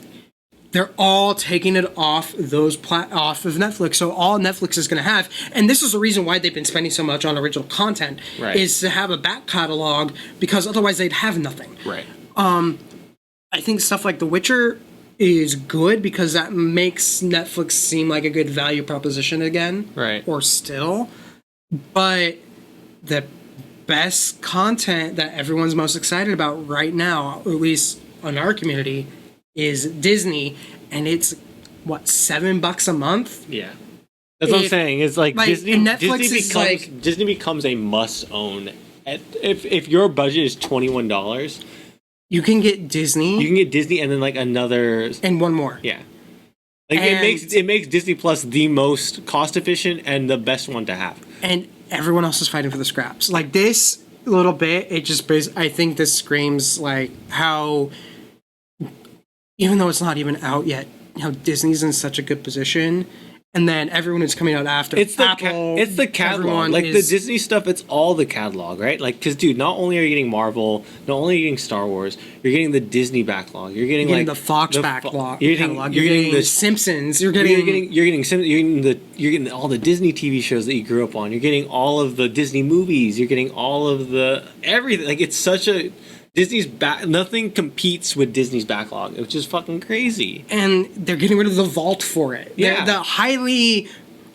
They're all taking it off of Netflix. So all Netflix is going to have, and this is the reason why they've been spending so much on original content, is to have a back catalog because otherwise they'd have nothing. Right. I think stuff like The Witcher is good because that makes Netflix seem like a good value proposition again. Right. Or still. But the best content that everyone's most excited about right now, at least in our community, is Disney, and it's what, $7 a month? Yeah, that's what I'm saying. It's like Disney becomes a must own. If your budget is $21, you can get Disney. You can get Disney, and then like another and one more. Yeah, like it makes Disney Plus the most cost efficient and the best one to have. And everyone else is fighting for the scraps. Like this little bit, it just I think this screams like how. Even though it's not even out yet, Disney's in such a good position, and then everyone is coming out after. It's the Apple. It's the catalog, like the Disney stuff. It's all the catalog, right? Like, because dude, not only are you getting Marvel, not only are you getting Star Wars, you're getting the Disney backlog. You're getting the Fox backlog. You're getting the Simpsons. You're getting all the Disney TV shows that you grew up on. You're getting all of the Disney movies. You're getting all of the everything. Like it's such a Disney's nothing competes with Disney's backlog, which is fucking crazy. And they're getting rid of the vault for it. Yeah. The highly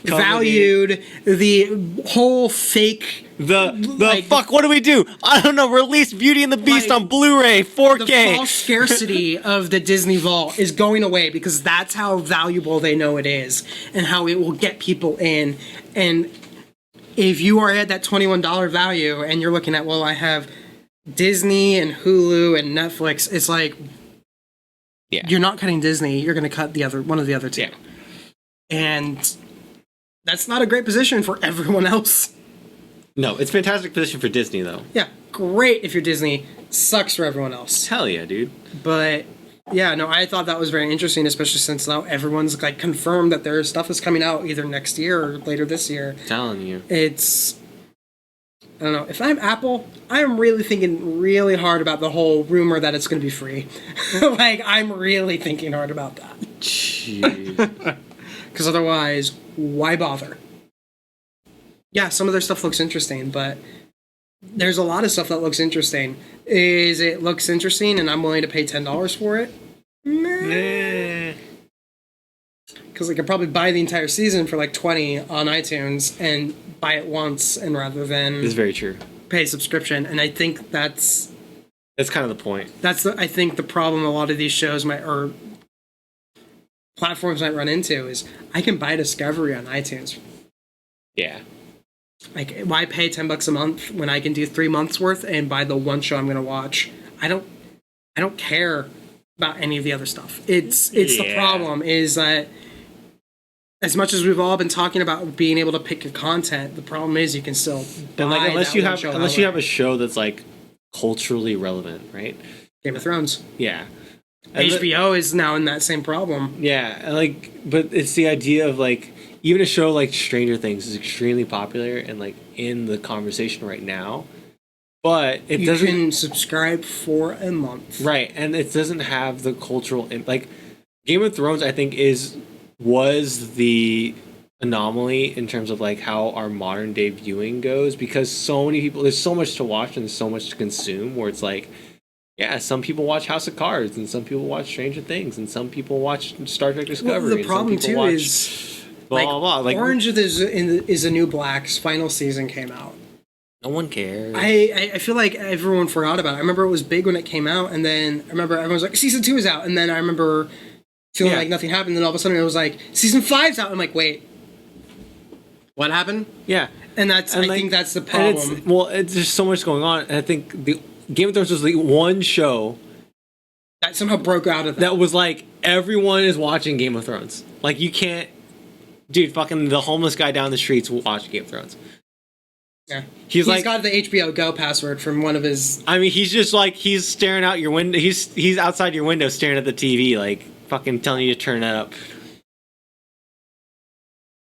valued, the whole fake. Fuck, what do we do? I don't know, release Beauty and the Beast on Blu-ray, 4K. The false scarcity of the Disney vault is going away because that's how valuable they know it is and how it will get people in. And if you are at that $21 value and you're looking at, well, I have Disney and Hulu and Netflix, it's like you're not cutting Disney, you're going to cut one of the other two. And that's not a great position for everyone else. No, it's a fantastic position for Disney, though. Yeah, great if you're Disney. Sucks for everyone else. Hell yeah, dude. But yeah, no, I thought that was very interesting, especially since now everyone's like confirmed that their stuff is coming out either next year or later this year. I'm telling you. It's, I don't know. If I'm Apple, I'm really thinking really hard about the whole rumor that it's going to be free. Like, I'm really thinking hard about that. Jeez. Because otherwise, why bother? Yeah, some of their stuff looks interesting, but there's a lot of stuff that looks interesting. Is it looks interesting and I'm willing to pay $10 for it? Meh. Because I could probably buy the entire season for like $20 on iTunes and buy it once, and rather than It's very true. pay a subscription. And I think that's kind of the point. I think the problem a lot of these shows or platforms might run into is I can buy Discovery on iTunes. Yeah. Like, why pay $10 a month when I can do 3 months worth and buy the one show I'm going to watch? I don't care about any of the other stuff. It's the problem is that as much as we've all been talking about being able to pick your content, the problem is you can still buy And like unless you have a a show that's like culturally relevant, right? Game of Thrones. Yeah. And HBO is now in that same problem. Yeah, and like, but it's the idea of like, even a show like Stranger Things is extremely popular and like in the conversation right now, but you can subscribe for a month, right? And it doesn't have the cultural like Game of Thrones. I think was the anomaly in terms of like how our modern day viewing goes, because so many people, there's so much to watch and there's so much to consume, where it's like, yeah, some people watch House of Cards and some people watch Stranger Things and some people watch Star Trek Discovery. Well, the problem and some too watch is blah, blah, blah. Like, Orange is a New Black's final season came out. no one cares. I feel like everyone forgot about it. I remember it was big when it came out, and then I remember everyone was like, season 2 is out, and then I remember feeling like nothing happened, and then all of a sudden it was like, season 5's out. I'm like, wait, what happened? Yeah. And I think that's the problem. It's just so much going on, and I think the Game of Thrones was the one show that somehow broke out of that. That was like, everyone is watching Game of Thrones. Like, you can't... Dude, fucking the homeless guy down the streets will watch Game of Thrones. Yeah. He's like, got the HBO Go password from one of his... I mean, he's just like, he's staring out your window. He's outside your window staring at the TV, like, fucking telling you to turn that up.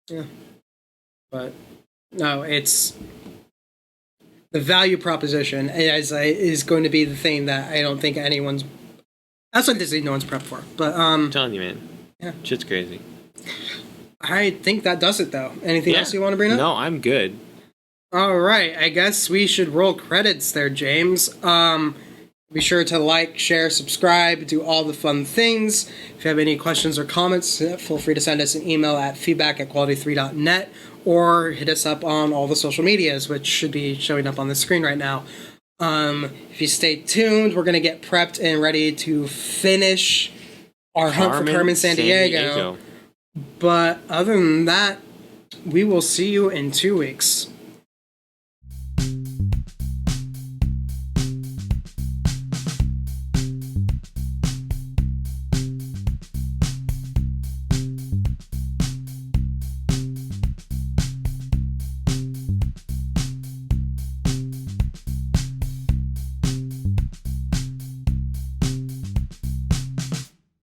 Yeah. But, no, it's... The value proposition is going to be the thing that I don't think anyone's... That's what Disney no one's prepped for. But, I'm telling you, man. Yeah. Shit's crazy. I think that does it, though. Anything else you want to bring up? No, I'm good. All right. I guess we should roll credits there, James. Be sure to like, share, subscribe, do all the fun things. If you have any questions or comments, feel free to send us an email at feedback@quality3.net or hit us up on all the social medias, which should be showing up on the screen right now. If you stay tuned, we're going to get prepped and ready to finish our hunt for Carmen Sandiego. But other than that, we will see you in 2 weeks.